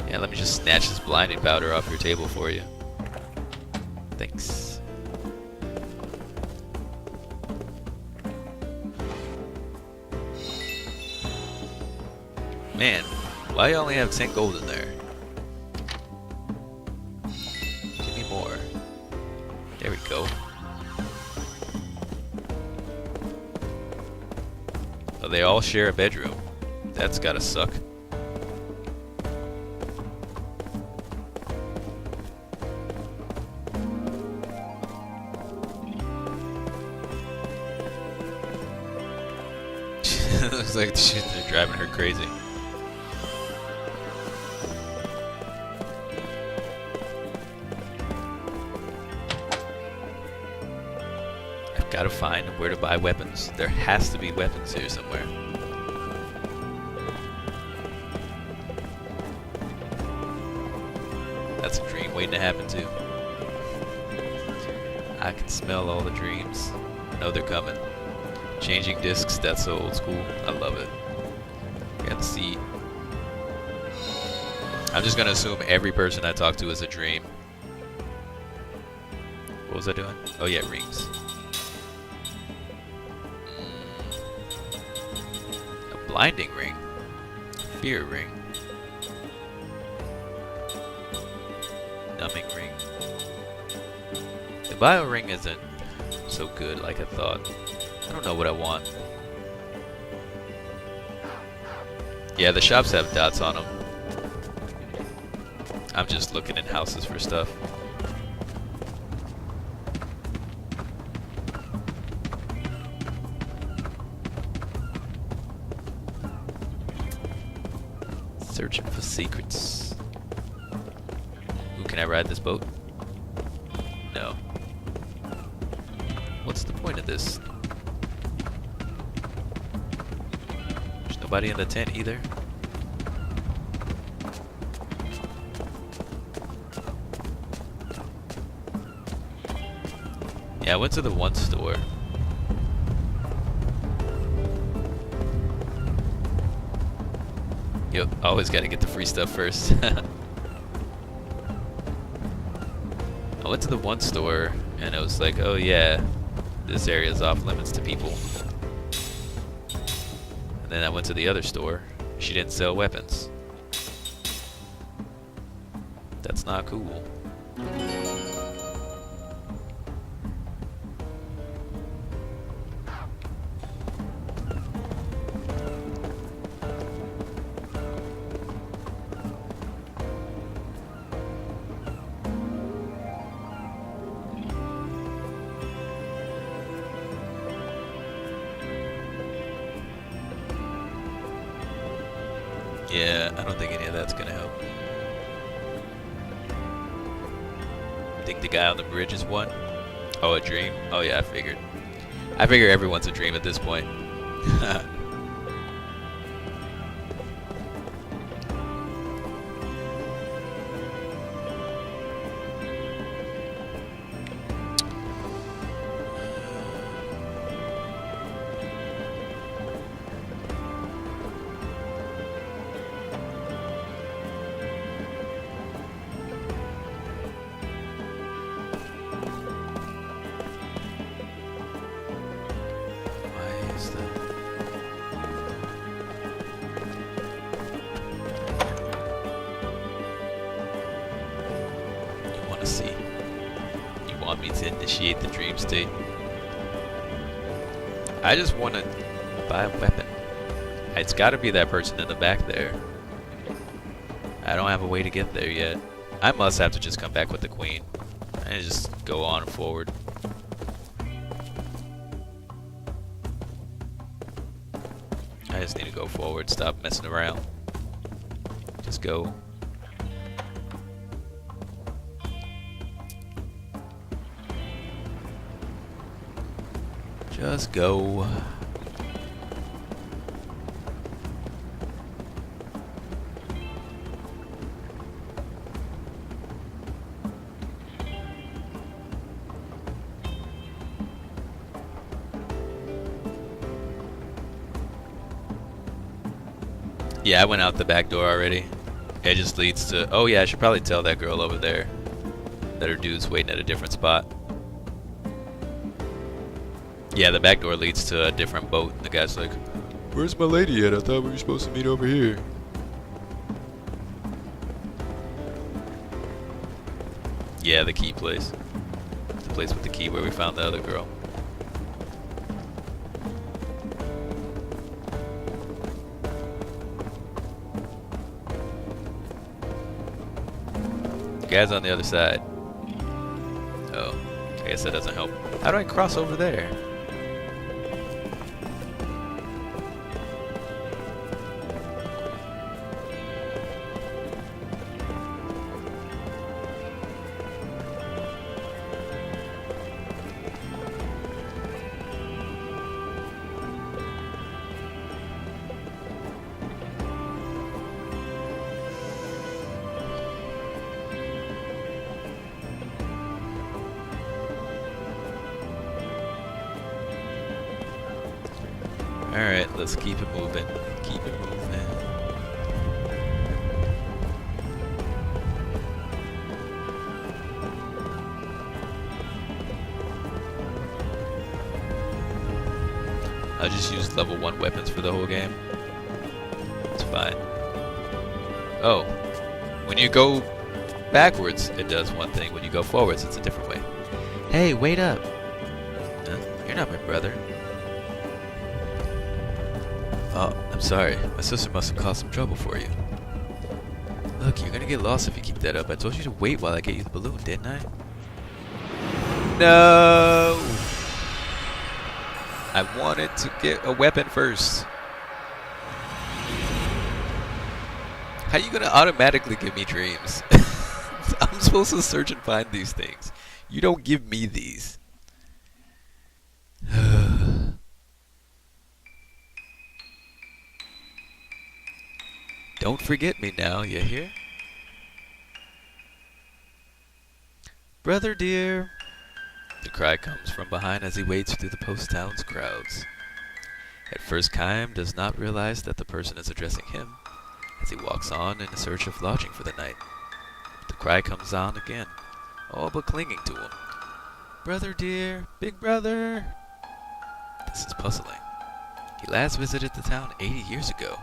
Yeah, let me just snatch this blinding powder off your table for you. Thanks. Man, why you only have 10 gold in there? Give me more. There we go. Oh, they all share a bedroom. That's gotta suck. Looks like they're driving her crazy. I've got to find where to buy weapons. There has to be weapons here somewhere. That's a dream waiting to happen too. I can smell all the dreams. I know they're coming. Changing discs, that's so old school. I love it. Got the seat. I'm just gonna assume every person I talk to is a dream. What was I doing? Oh yeah, rings. A blinding ring. Fear ring. Numbing ring. The bio ring isn't so good like I thought. I don't know what I want. Yeah, the shops have dots on them. I'm just looking in houses for stuff. Searching for secrets. Ooh, can I ride this boat? No. What's the point of this? Nobody in the tent either. Yeah, I went to the one store. Yep, always gotta get the free stuff first. I went to the one store and it was like, oh yeah, this area is off limits to people. And then I went to the other store. She didn't sell weapons. That's not cool. Yeah, I don't think any of that's gonna help. Think the guy on the bridge is one? Oh, a dream? Oh yeah, I figured. I figure everyone's a dream at this point. Odyssey. You want me to initiate the dream state? I just want to buy a weapon. It's got to be that person in the back there. I don't have a way to get there yet. I must have to just come back with the queen and just go on forward. I just need to go forward, stop messing around. Just go. Just go. Yeah, I went out the back door already. It just leads to... Oh yeah, I should probably tell that girl over there that her dude's waiting at a different spot. Yeah, the back door leads to a different boat. The guy's like, "Where's my lady at? I thought we were supposed to meet over here." Yeah, the key place. The place with the key where we found the other girl. The guy's on the other side. Oh, I guess that doesn't help. How do I cross over there? Alright, let's keep it moving. Keep it moving. I just used level 1 weapons for the whole game. It's fine. Oh, when you go backwards, it does one thing. When you go forwards, it's a different way. Hey, wait up! Huh? You're not my brother. Oh, I'm sorry. My sister must have caused some trouble for you. Look, you're gonna get lost if you keep that up. I told you to wait while I get you the balloon, didn't I? No! I wanted to get a weapon first. How you gonna automatically give me dreams? I'm supposed to search and find these things. You don't give me these. Don't forget me now, you hear? Brother dear. The cry comes from behind as he wades through the post town's crowds. At first, Chaim does not realize that the person is addressing him as he walks on in search of lodging for the night. The cry comes on again, all but clinging to him. Brother dear, big brother. This is puzzling. He last visited the town 80 years ago.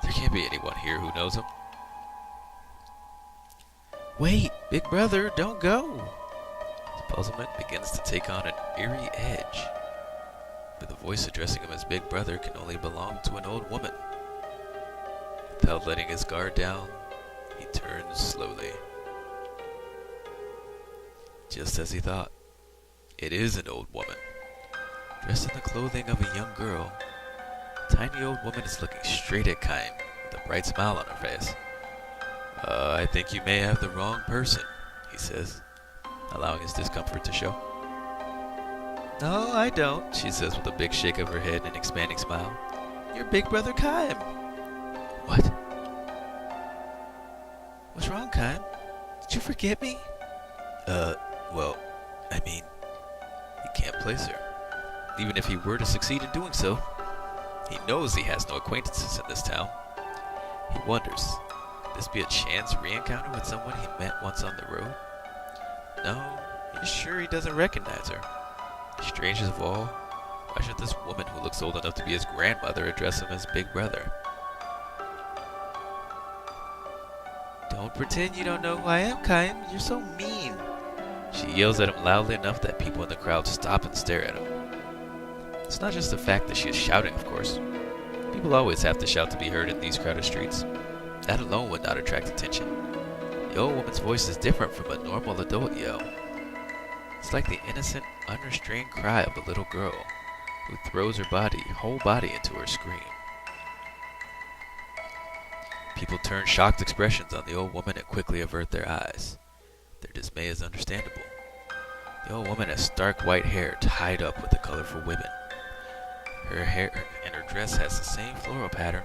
There can't be anyone here who knows him. Wait, big brother, don't go. His puzzlement begins to take on an eerie edge. But the voice addressing him as big brother can only belong to an old woman. Without letting his guard down, he turns slowly. Just as he thought, it is an old woman. Dressed in the clothing of a young girl, the tiny old woman is looking straight at Chaim with a bright smile on her face. I think you may have the wrong person, he says, allowing his discomfort to show. No, I don't, she says with a big shake of her head and an expanding smile. You're big brother Chaim. What? What's wrong, Chaim? Did you forget me? Well, I mean, he can't place her. Even if he were to succeed in doing so, he knows he has no acquaintances in this town. He wonders, could this be a chance re-encounter with someone he met once on the road? No, he's sure he doesn't recognize her. Strangest of all, why should this woman who looks old enough to be his grandmother address him as big brother? Don't pretend you don't know who I am, Chaim. You're so mean. She yells at him loudly enough that people in the crowd stop and stare at him. It's not just the fact that she is shouting, of course. People always have to shout to be heard in these crowded streets. That alone would not attract attention. The old woman's voice is different from a normal adult yell. It's like the innocent, unrestrained cry of a little girl who throws her whole body into her scream. People turn shocked expressions on the old woman and quickly avert their eyes. Their dismay is understandable. The old woman has stark white hair tied up with a colorful ribbon. Her hair and her dress has the same floral pattern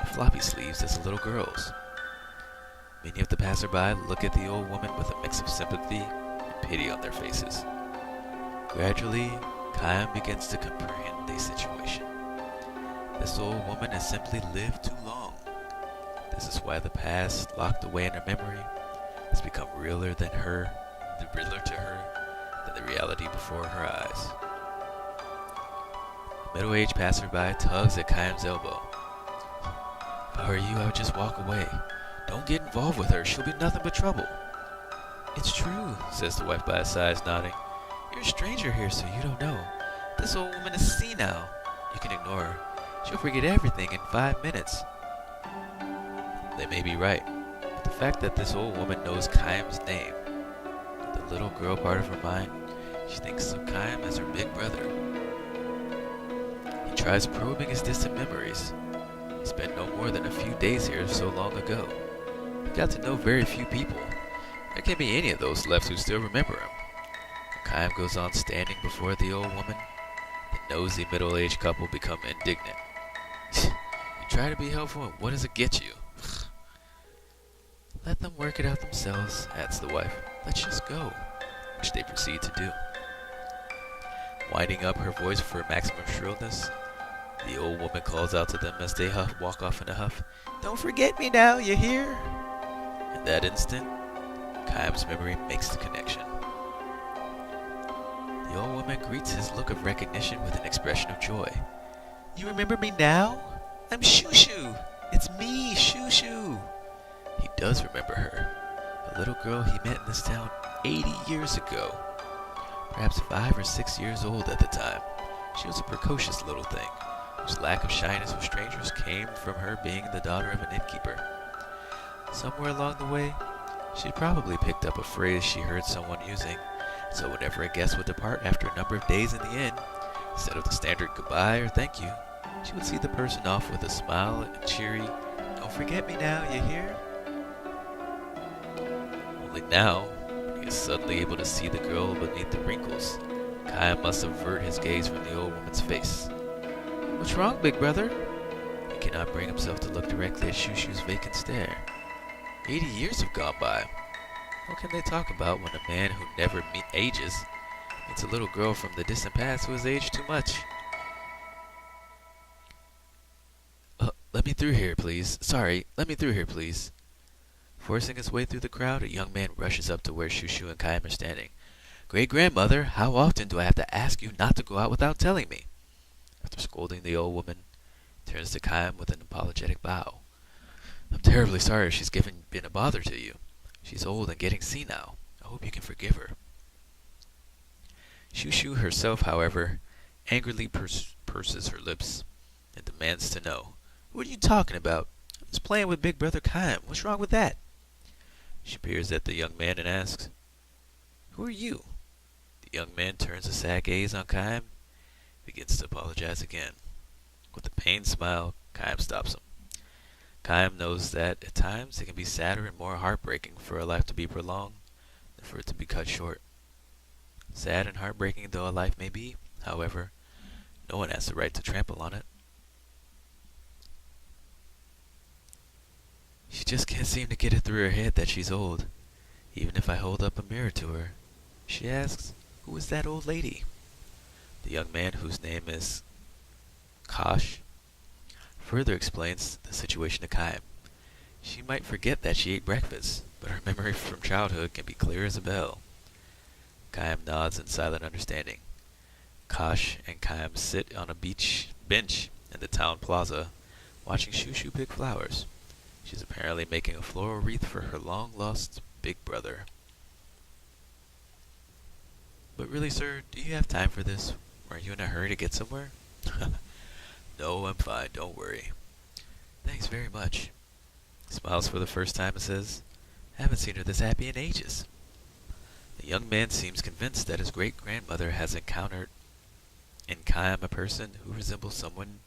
and floppy sleeves as the little girl's. Many of the passerby look at the old woman with a mix of sympathy and pity on their faces. Gradually, Kayam begins to comprehend the situation. This old woman has simply lived too long. This is why the past, locked away in her memory, has become realer to her than the reality before her eyes. A middle-aged passerby tugs at Kayam's elbow. If I were you, I would just walk away. Don't get involved with her. She'll be nothing but trouble. It's true, says the wife by his side, nodding. You're a stranger here, so you don't know. This old woman is senile. You can ignore her. She'll forget everything in 5 minutes. They may be right, but the fact that this old woman knows Kayam's name, the little girl part of her mind, she thinks of Kayam as her big brother. He tries probing his distant memories. He spent no more than a few days here so long ago. He got to know very few people. There can't be any of those left who still remember him. Kayam goes on standing before the old woman. The nosy middle-aged couple become indignant. You try to be helpful, and what does it get you? Let them work it out themselves, adds the wife. Let's just go, which they proceed to do. Winding up her voice for maximum shrillness, the old woman calls out to them as they walk off in a huff. Don't forget me now, you hear? In that instant, Kayam's memory makes the connection. The old woman greets his look of recognition with an expression of joy. You remember me now? I'm Shushu. It's me, Shushu. He does remember her, the little girl he met in this town 80 years ago. Perhaps 5 or 6 years old at the time. She was a precocious little thing, whose lack of shyness with strangers came from her being the daughter of an innkeeper. Somewhere along the way, she probably picked up a phrase she heard someone using, so whenever a guest would depart after a number of days in the inn, instead of the standard goodbye or thank you, she would see the person off with a smile and cheery, don't forget me now, you hear? Only now, he is suddenly able to see the girl beneath the wrinkles. Kayam must avert his gaze from the old woman's face. What's wrong, big brother? He cannot bring himself to look directly at Shushu's vacant stare. 80 years have gone by. What can they talk about when a man who never ages meets a little girl from the distant past who has aged too much? Let me through here, please. Sorry, let me through here, please. Forcing his way through the crowd, a young man rushes up to where Shushu and Kayam are standing. Great-grandmother, how often do I have to ask you not to go out without telling me? After scolding the old woman, he turns to Kayam with an apologetic bow. I'm terribly sorry if she's been a bother to you. She's old and getting senile. I hope you can forgive her. Shushu herself, however, angrily purses her lips and demands to know. What are you talking about? I was playing with Big Brother Kayam. What's wrong with that? She peers at the young man and asks, Who are you? The young man turns a sad gaze on Kayam, begins to apologize again. With a pained smile, Kayam stops him. Kayam knows that at times it can be sadder and more heartbreaking for a life to be prolonged than for it to be cut short. Sad and heartbreaking though a life may be, however, no one has the right to trample on it. She just can't seem to get it through her head that she's old, even if I hold up a mirror to her. She asks, Who is that old lady? The young man, whose name is Kosh, further explains the situation to Kayam. She might forget that she ate breakfast, but her memory from childhood can be clear as a bell. Kayam nods in silent understanding. Kosh and Kayam sit on a bench in the town plaza, watching Shushu pick flowers. She's apparently making a floral wreath for her long-lost big brother. But really, sir, do you have time for this? Are you in a hurry to get somewhere? No, I'm fine, don't worry. Thanks very much. He smiles for the first time and says, I haven't seen her this happy in ages. The young man seems convinced that his great-grandmother has encountered in Chaim a person who resembles someone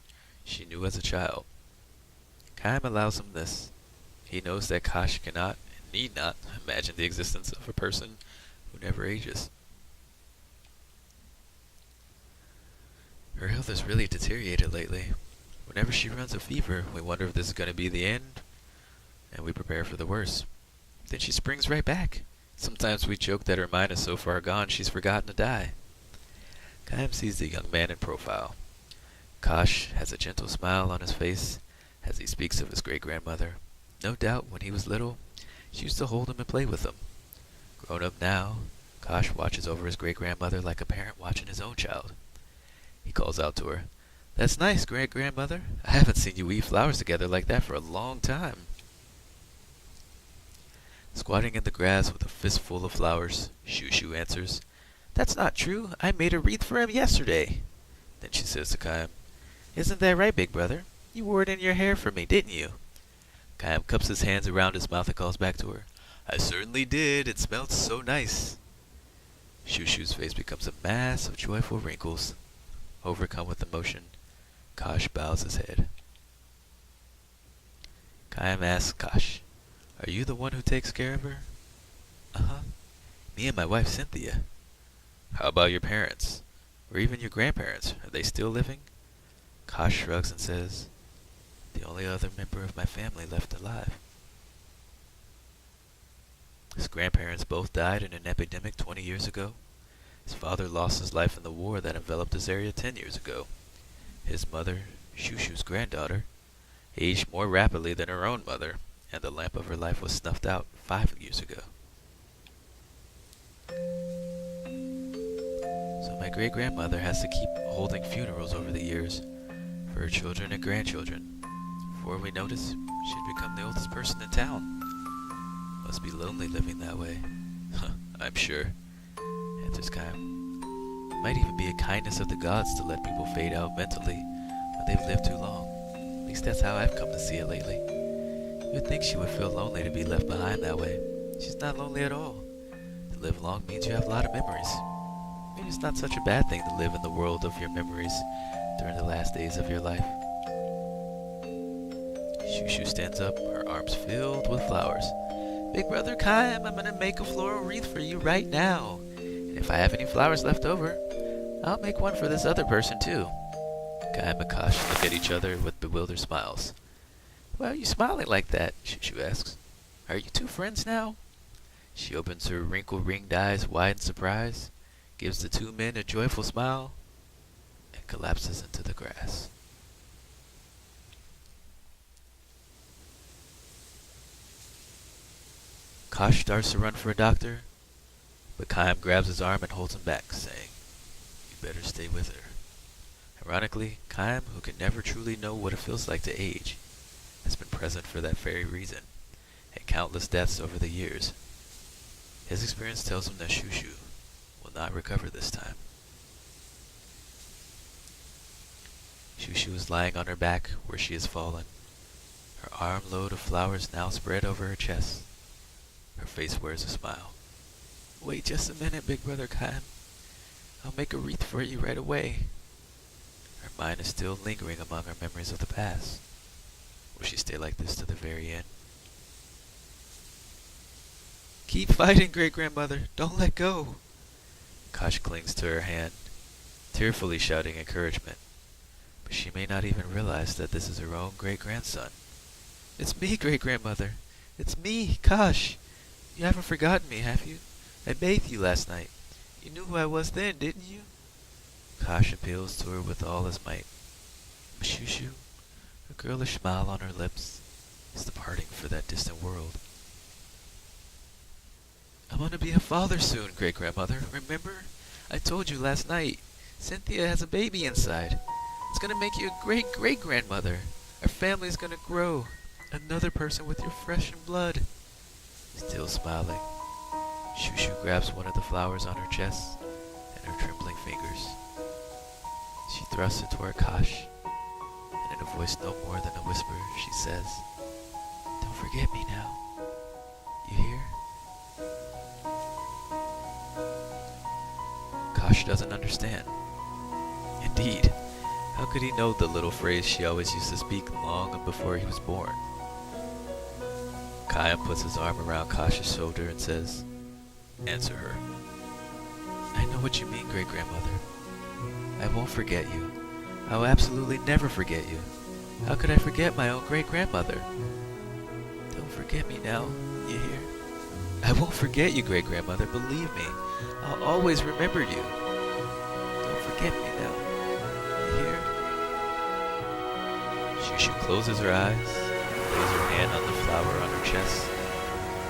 she knew as a child. Chaim allows him this. He knows that Kosh cannot and need not imagine the existence of a person who never ages. Her health has really deteriorated lately. Whenever she runs a fever, we wonder if this is going to be the end, and we prepare for the worst. Then she springs right back. Sometimes we joke that her mind is so far gone she's forgotten to die. Chaim sees the young man in profile. Kosh has a gentle smile on his face as he speaks of his great-grandmother. No doubt, when he was little, she used to hold him and play with him. Grown up now, Kosh watches over his great-grandmother like a parent watching his own child. He calls out to her, That's nice, great-grandmother. I haven't seen you eat flowers together like that for a long time. Squatting in the grass with a fistful of flowers, Shushu answers, That's not true. I made a wreath for him yesterday. Then she says to Chaim, Isn't that right, big brother? You wore it in your hair for me, didn't you? Chaim cups his hands around his mouth and calls back to her, I certainly did. It smelled so nice. Shushu's face becomes a mass of joyful wrinkles. Overcome with emotion, Kosh bows his head. Chaim asks Kosh, Are you the one who takes care of her? Uh-huh. Me and my wife Cynthia. How about your parents? Or even your grandparents? Are they still living? Kosh shrugs and says, The only other member of my family left alive. His grandparents both died in an epidemic 20 years ago. His father lost his life in the war that enveloped this area 10 years ago. His mother, Shushu's granddaughter, aged more rapidly than her own mother, and the lamp of her life was snuffed out 5 years ago. So my great-grandmother has to keep holding funerals over the years for her children and grandchildren. Before we notice, she'd become the oldest person in town. Must be lonely living that way. I'm sure, answers Chaim. It might even be a kindness of the gods to let people fade out mentally when they've lived too long. At least that's how I've come to see it lately. You'd think she would feel lonely to be left behind that way. She's not lonely at all. To live long means you have a lot of memories. Maybe it's not such a bad thing to live in the world of your memories during the last days of your life. Shushu stands up, her arms filled with flowers. Big brother Chaim, I'm gonna make a floral wreath for you right now. And if I have any flowers left over, I'll make one for this other person too. Chaim and Kosh look at each other with bewildered smiles. Why are you smiling like that? Shushu asks. Are you two friends now? She opens her wrinkle-ringed eyes wide in surprise, gives the two men a joyful smile, and collapses into the grass. Kosh starts to run for a doctor, but Chaim grabs his arm and holds him back, saying, You better stay with her. Ironically, Chaim, who can never truly know what it feels like to age, has been present for that very reason, at countless deaths over the years. His experience tells him that Shushu will not recover this time. Shushu is lying on her back where she has fallen. Her armload of flowers now spread over her chest. Her face wears a smile. Wait just a minute, big brother Chaim. I'll make a wreath for you right away. Her mind is still lingering among her memories of the past. Will she stay like this to the very end? Keep fighting, great-grandmother. Don't let go. Kosh clings to her hand, tearfully shouting encouragement. But she may not even realize that this is her own great-grandson. It's me, great-grandmother. It's me, Kosh. You haven't forgotten me, have you? I bathed you last night. You knew who I was then, didn't you? Kosh appeals to her with all his might. But Shushu, a girlish smile on her lips, is departing for that distant world. I'm gonna be a father soon, great-grandmother. Remember? I told you last night. Cynthia has a baby inside. It's gonna make you a great-great-grandmother. Our family's gonna grow. Another person with your fresh blood. Still smiling, Shushu grabs one of the flowers on her chest in her trembling fingers. She thrusts it toward Kosh, and in a voice no more than a whisper, she says, "Don't forget me now. You hear?" Kosh doesn't understand. Indeed, how could he know the little phrase she always used to speak long before he was born? Kayam puts his arm around Kosh's shoulder and says, "Answer her." "I know what you mean, great-grandmother. I won't forget you. I will absolutely never forget you. How could I forget my own great-grandmother? Don't forget me now, you hear? I won't forget you, great-grandmother, believe me. I'll always remember you. Don't forget me now, you hear?" Shushu closes her eyes and lays her hand on the flower on her chest,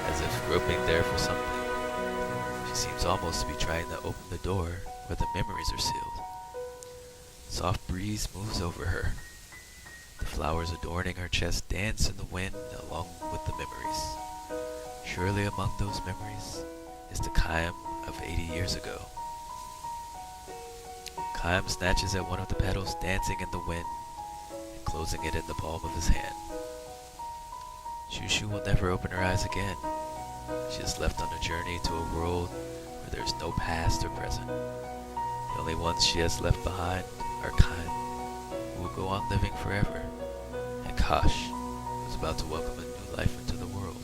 as if groping there for something. She seems almost to be trying to open the door where the memories are sealed. Soft breeze moves over her. The flowers adorning her chest dance in the wind along with the memories. Surely among those memories is the Kayam of 80 years ago. Kayam snatches at one of the petals dancing in the wind and closing it in the palm of his hand. Shushu will never open her eyes again. She is left on a journey to a world where there is no past or present. The only ones she has left behind are Kayam, who will go on living forever, and Kosh, who is about to welcome a new life into the world.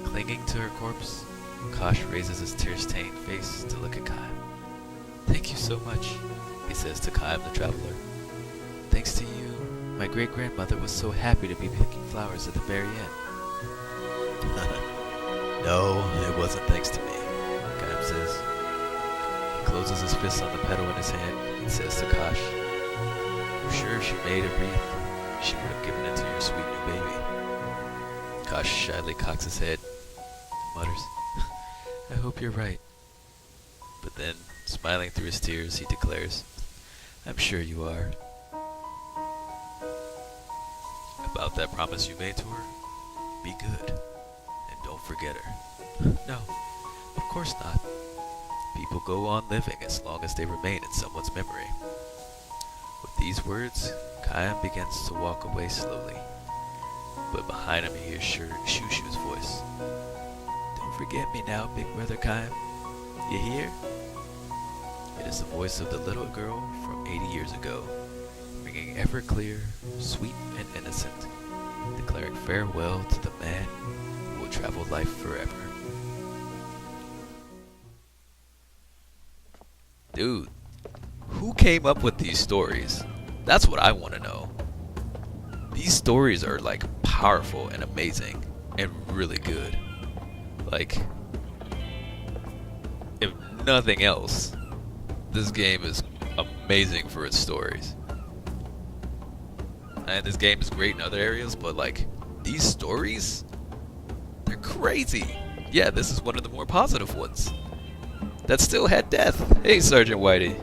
Clinging to her corpse, Kosh raises his tear-stained face to look at Kayam. "Thank you so much," he says to Kayam the traveler. "Thanks to you, my great-grandmother was so happy to be picking flowers at the very end." "No, it wasn't thanks to me," Kayam says. He closes his fist on the petal in his hand and says to Kosh, "I'm sure if she made a wreath, she would have given it to your sweet new baby." Kosh shyly cocks his head and mutters, "I hope you're right." But then, smiling through his tears, he declares, "I'm sure you are." "About that promise you made to her? Be good, and don't forget her." "No, of course not. People go on living as long as they remain in someone's memory." With these words, Kayam begins to walk away slowly. But behind him he hears Shushu's voice. "Don't forget me now, big brother Kayam. You hear?" It is the voice of the little girl from 80 years ago, ringing ever clear, sweet and innocent, declaring farewell to the man who will travel life forever. Dude, who came up with these stories? That's what I want to know. These stories are like powerful and amazing and really good. Like, if nothing else, this game is amazing for its stories. And this game is great in other areas, but like, these stories, they're crazy. Yeah, this is one of the more positive ones. That still had death. Hey, Sergeant Whitey.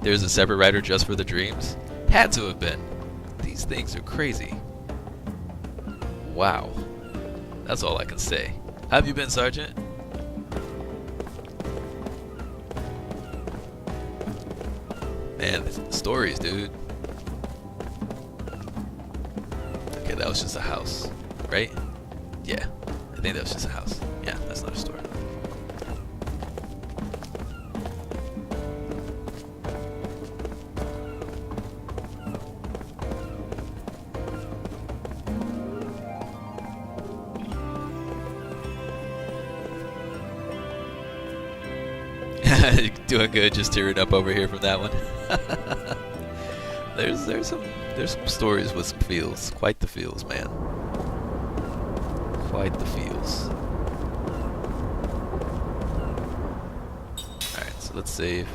There's a separate writer just for the dreams? Had to have been. These things are crazy. Wow. That's all I can say. How have you been, Sergeant? Man, the stories, dude. Okay, that was just a house, right? Yeah, I think that was just a house. Yeah, that's not a store. Doing good, just tearing up over here from that one. there's some stories with some feels, quite the feels, man. Quite the feels. All right, so let's save.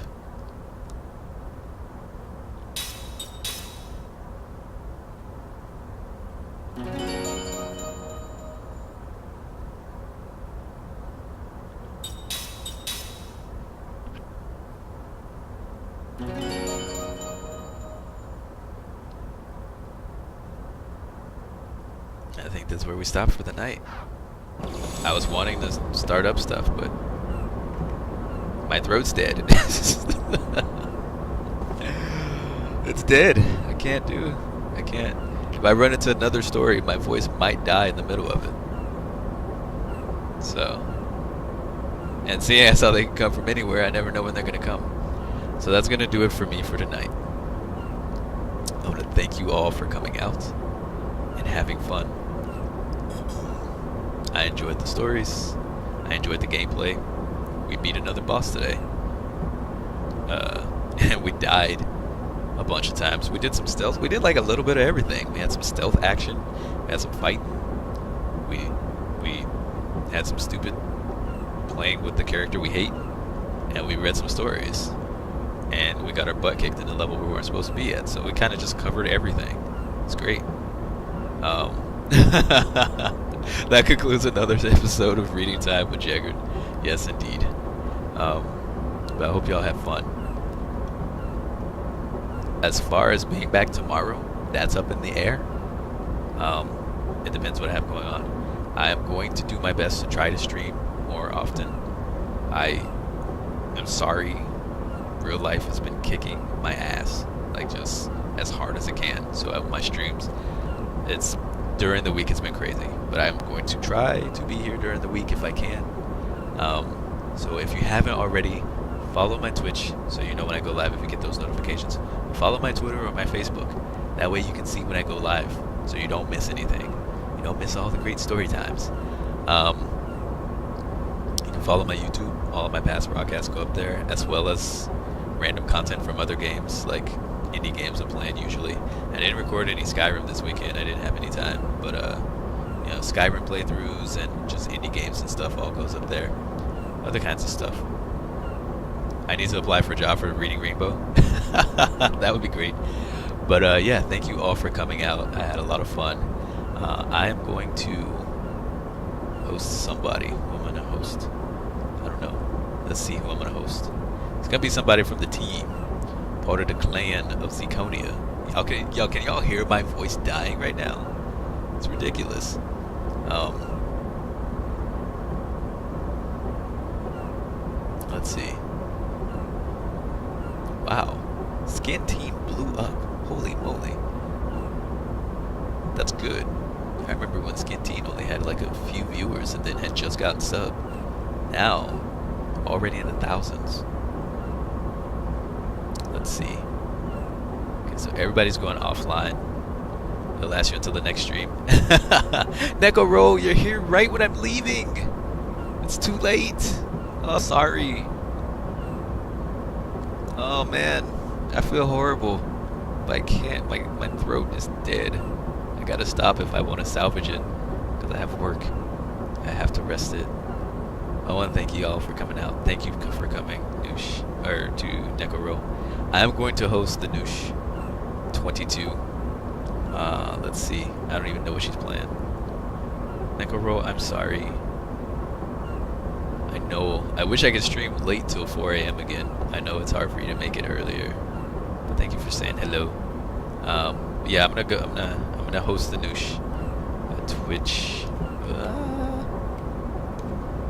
I think that's where we stop for the night. I was wanting to start up stuff, but my throat's dead. It's dead. I can't. If I run into another story, my voice might die in the middle of it. So, and seeing as how they can come from anywhere, I never know when they're gonna come. So that's gonna do it for me for tonight. I want to thank you all for coming out and having fun. I enjoyed the stories. I enjoyed the gameplay. We beat another boss today. And we died a bunch of times. We did some stealth. We did like a little bit of everything. We had some stealth action. We had some fighting. We had some stupid playing with the character we hate. And we read some stories. And we got our butt kicked in the level we weren't supposed to be at. So we kind of just covered everything. It's great. That concludes another episode of Reading Time with Jeggerd. Yes, indeed. But I hope y'all have fun. As far as being back tomorrow, that's up in the air. It depends what I have going on. I am going to do my best to try to stream more often. I am sorry. Real life has been kicking my ass, like just as hard as it can. So my streams, it's during the week, it's been crazy. But I'm going to try to be here during the week if I can. So if you haven't already, follow my Twitch so you know when I go live if you get those notifications. Follow my Twitter or my Facebook. That way you can see when I go live so you don't miss anything. You don't miss all the great story times. You can follow my YouTube. All of my past broadcasts go up there, as well as random content from other games, like indie games I'm playing usually. I didn't record any Skyrim this weekend. I didn't have any time. But, you know, Skyrim playthroughs and just indie games and stuff all goes up there. Other kinds of stuff. I need to apply for a job for Reading Rainbow. That would be great. But yeah, thank you all for coming out. I had a lot of fun. I am going to host somebody. Who am I going to host? I don't know. Let's see who I'm going to host. It's going to be somebody from the team. Part of the clan of Ziconia. Can y'all hear my voice dying right now? It's ridiculous. Let's see. Wow. Skin Team blew up. Holy moly. That's good. I remember when Skin Team only had like a few viewers and then had just gotten subbed. Now, already in the thousands. Let's see. Okay, so everybody's going offline. It'll last you until the next stream. Neko Roll, you're here right when I'm leaving. It's too late. Oh, sorry. Oh man, I feel horrible. But I can't. My throat is dead. I gotta stop if I want to salvage it, because I have work. I have to rest it. I want to thank you all for coming out. Thank you for coming, Noosh, or to Nekoro. I am going to host the Noosh 22. Let's see. I don't even know what she's playing. Nekoro, I'm sorry. I know. I wish I could stream late till 4 a.m. again. I know it's hard for you to make it earlier. But thank you for saying hello. Yeah, I'm gonna host the Noosh Twitch.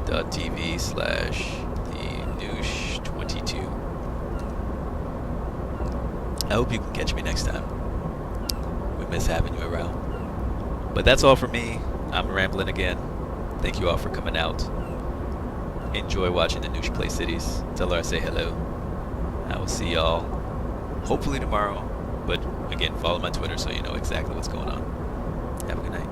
.tv/thenoosh22. I hope you can catch me next time. We miss having you around. But that's all for me. I'm rambling again. Thank you all for coming out. Enjoy watching the Noosh play cities. Tell her I say hello. I will see y'all hopefully tomorrow. But again, follow my Twitter so you know exactly what's going on. Have a good night.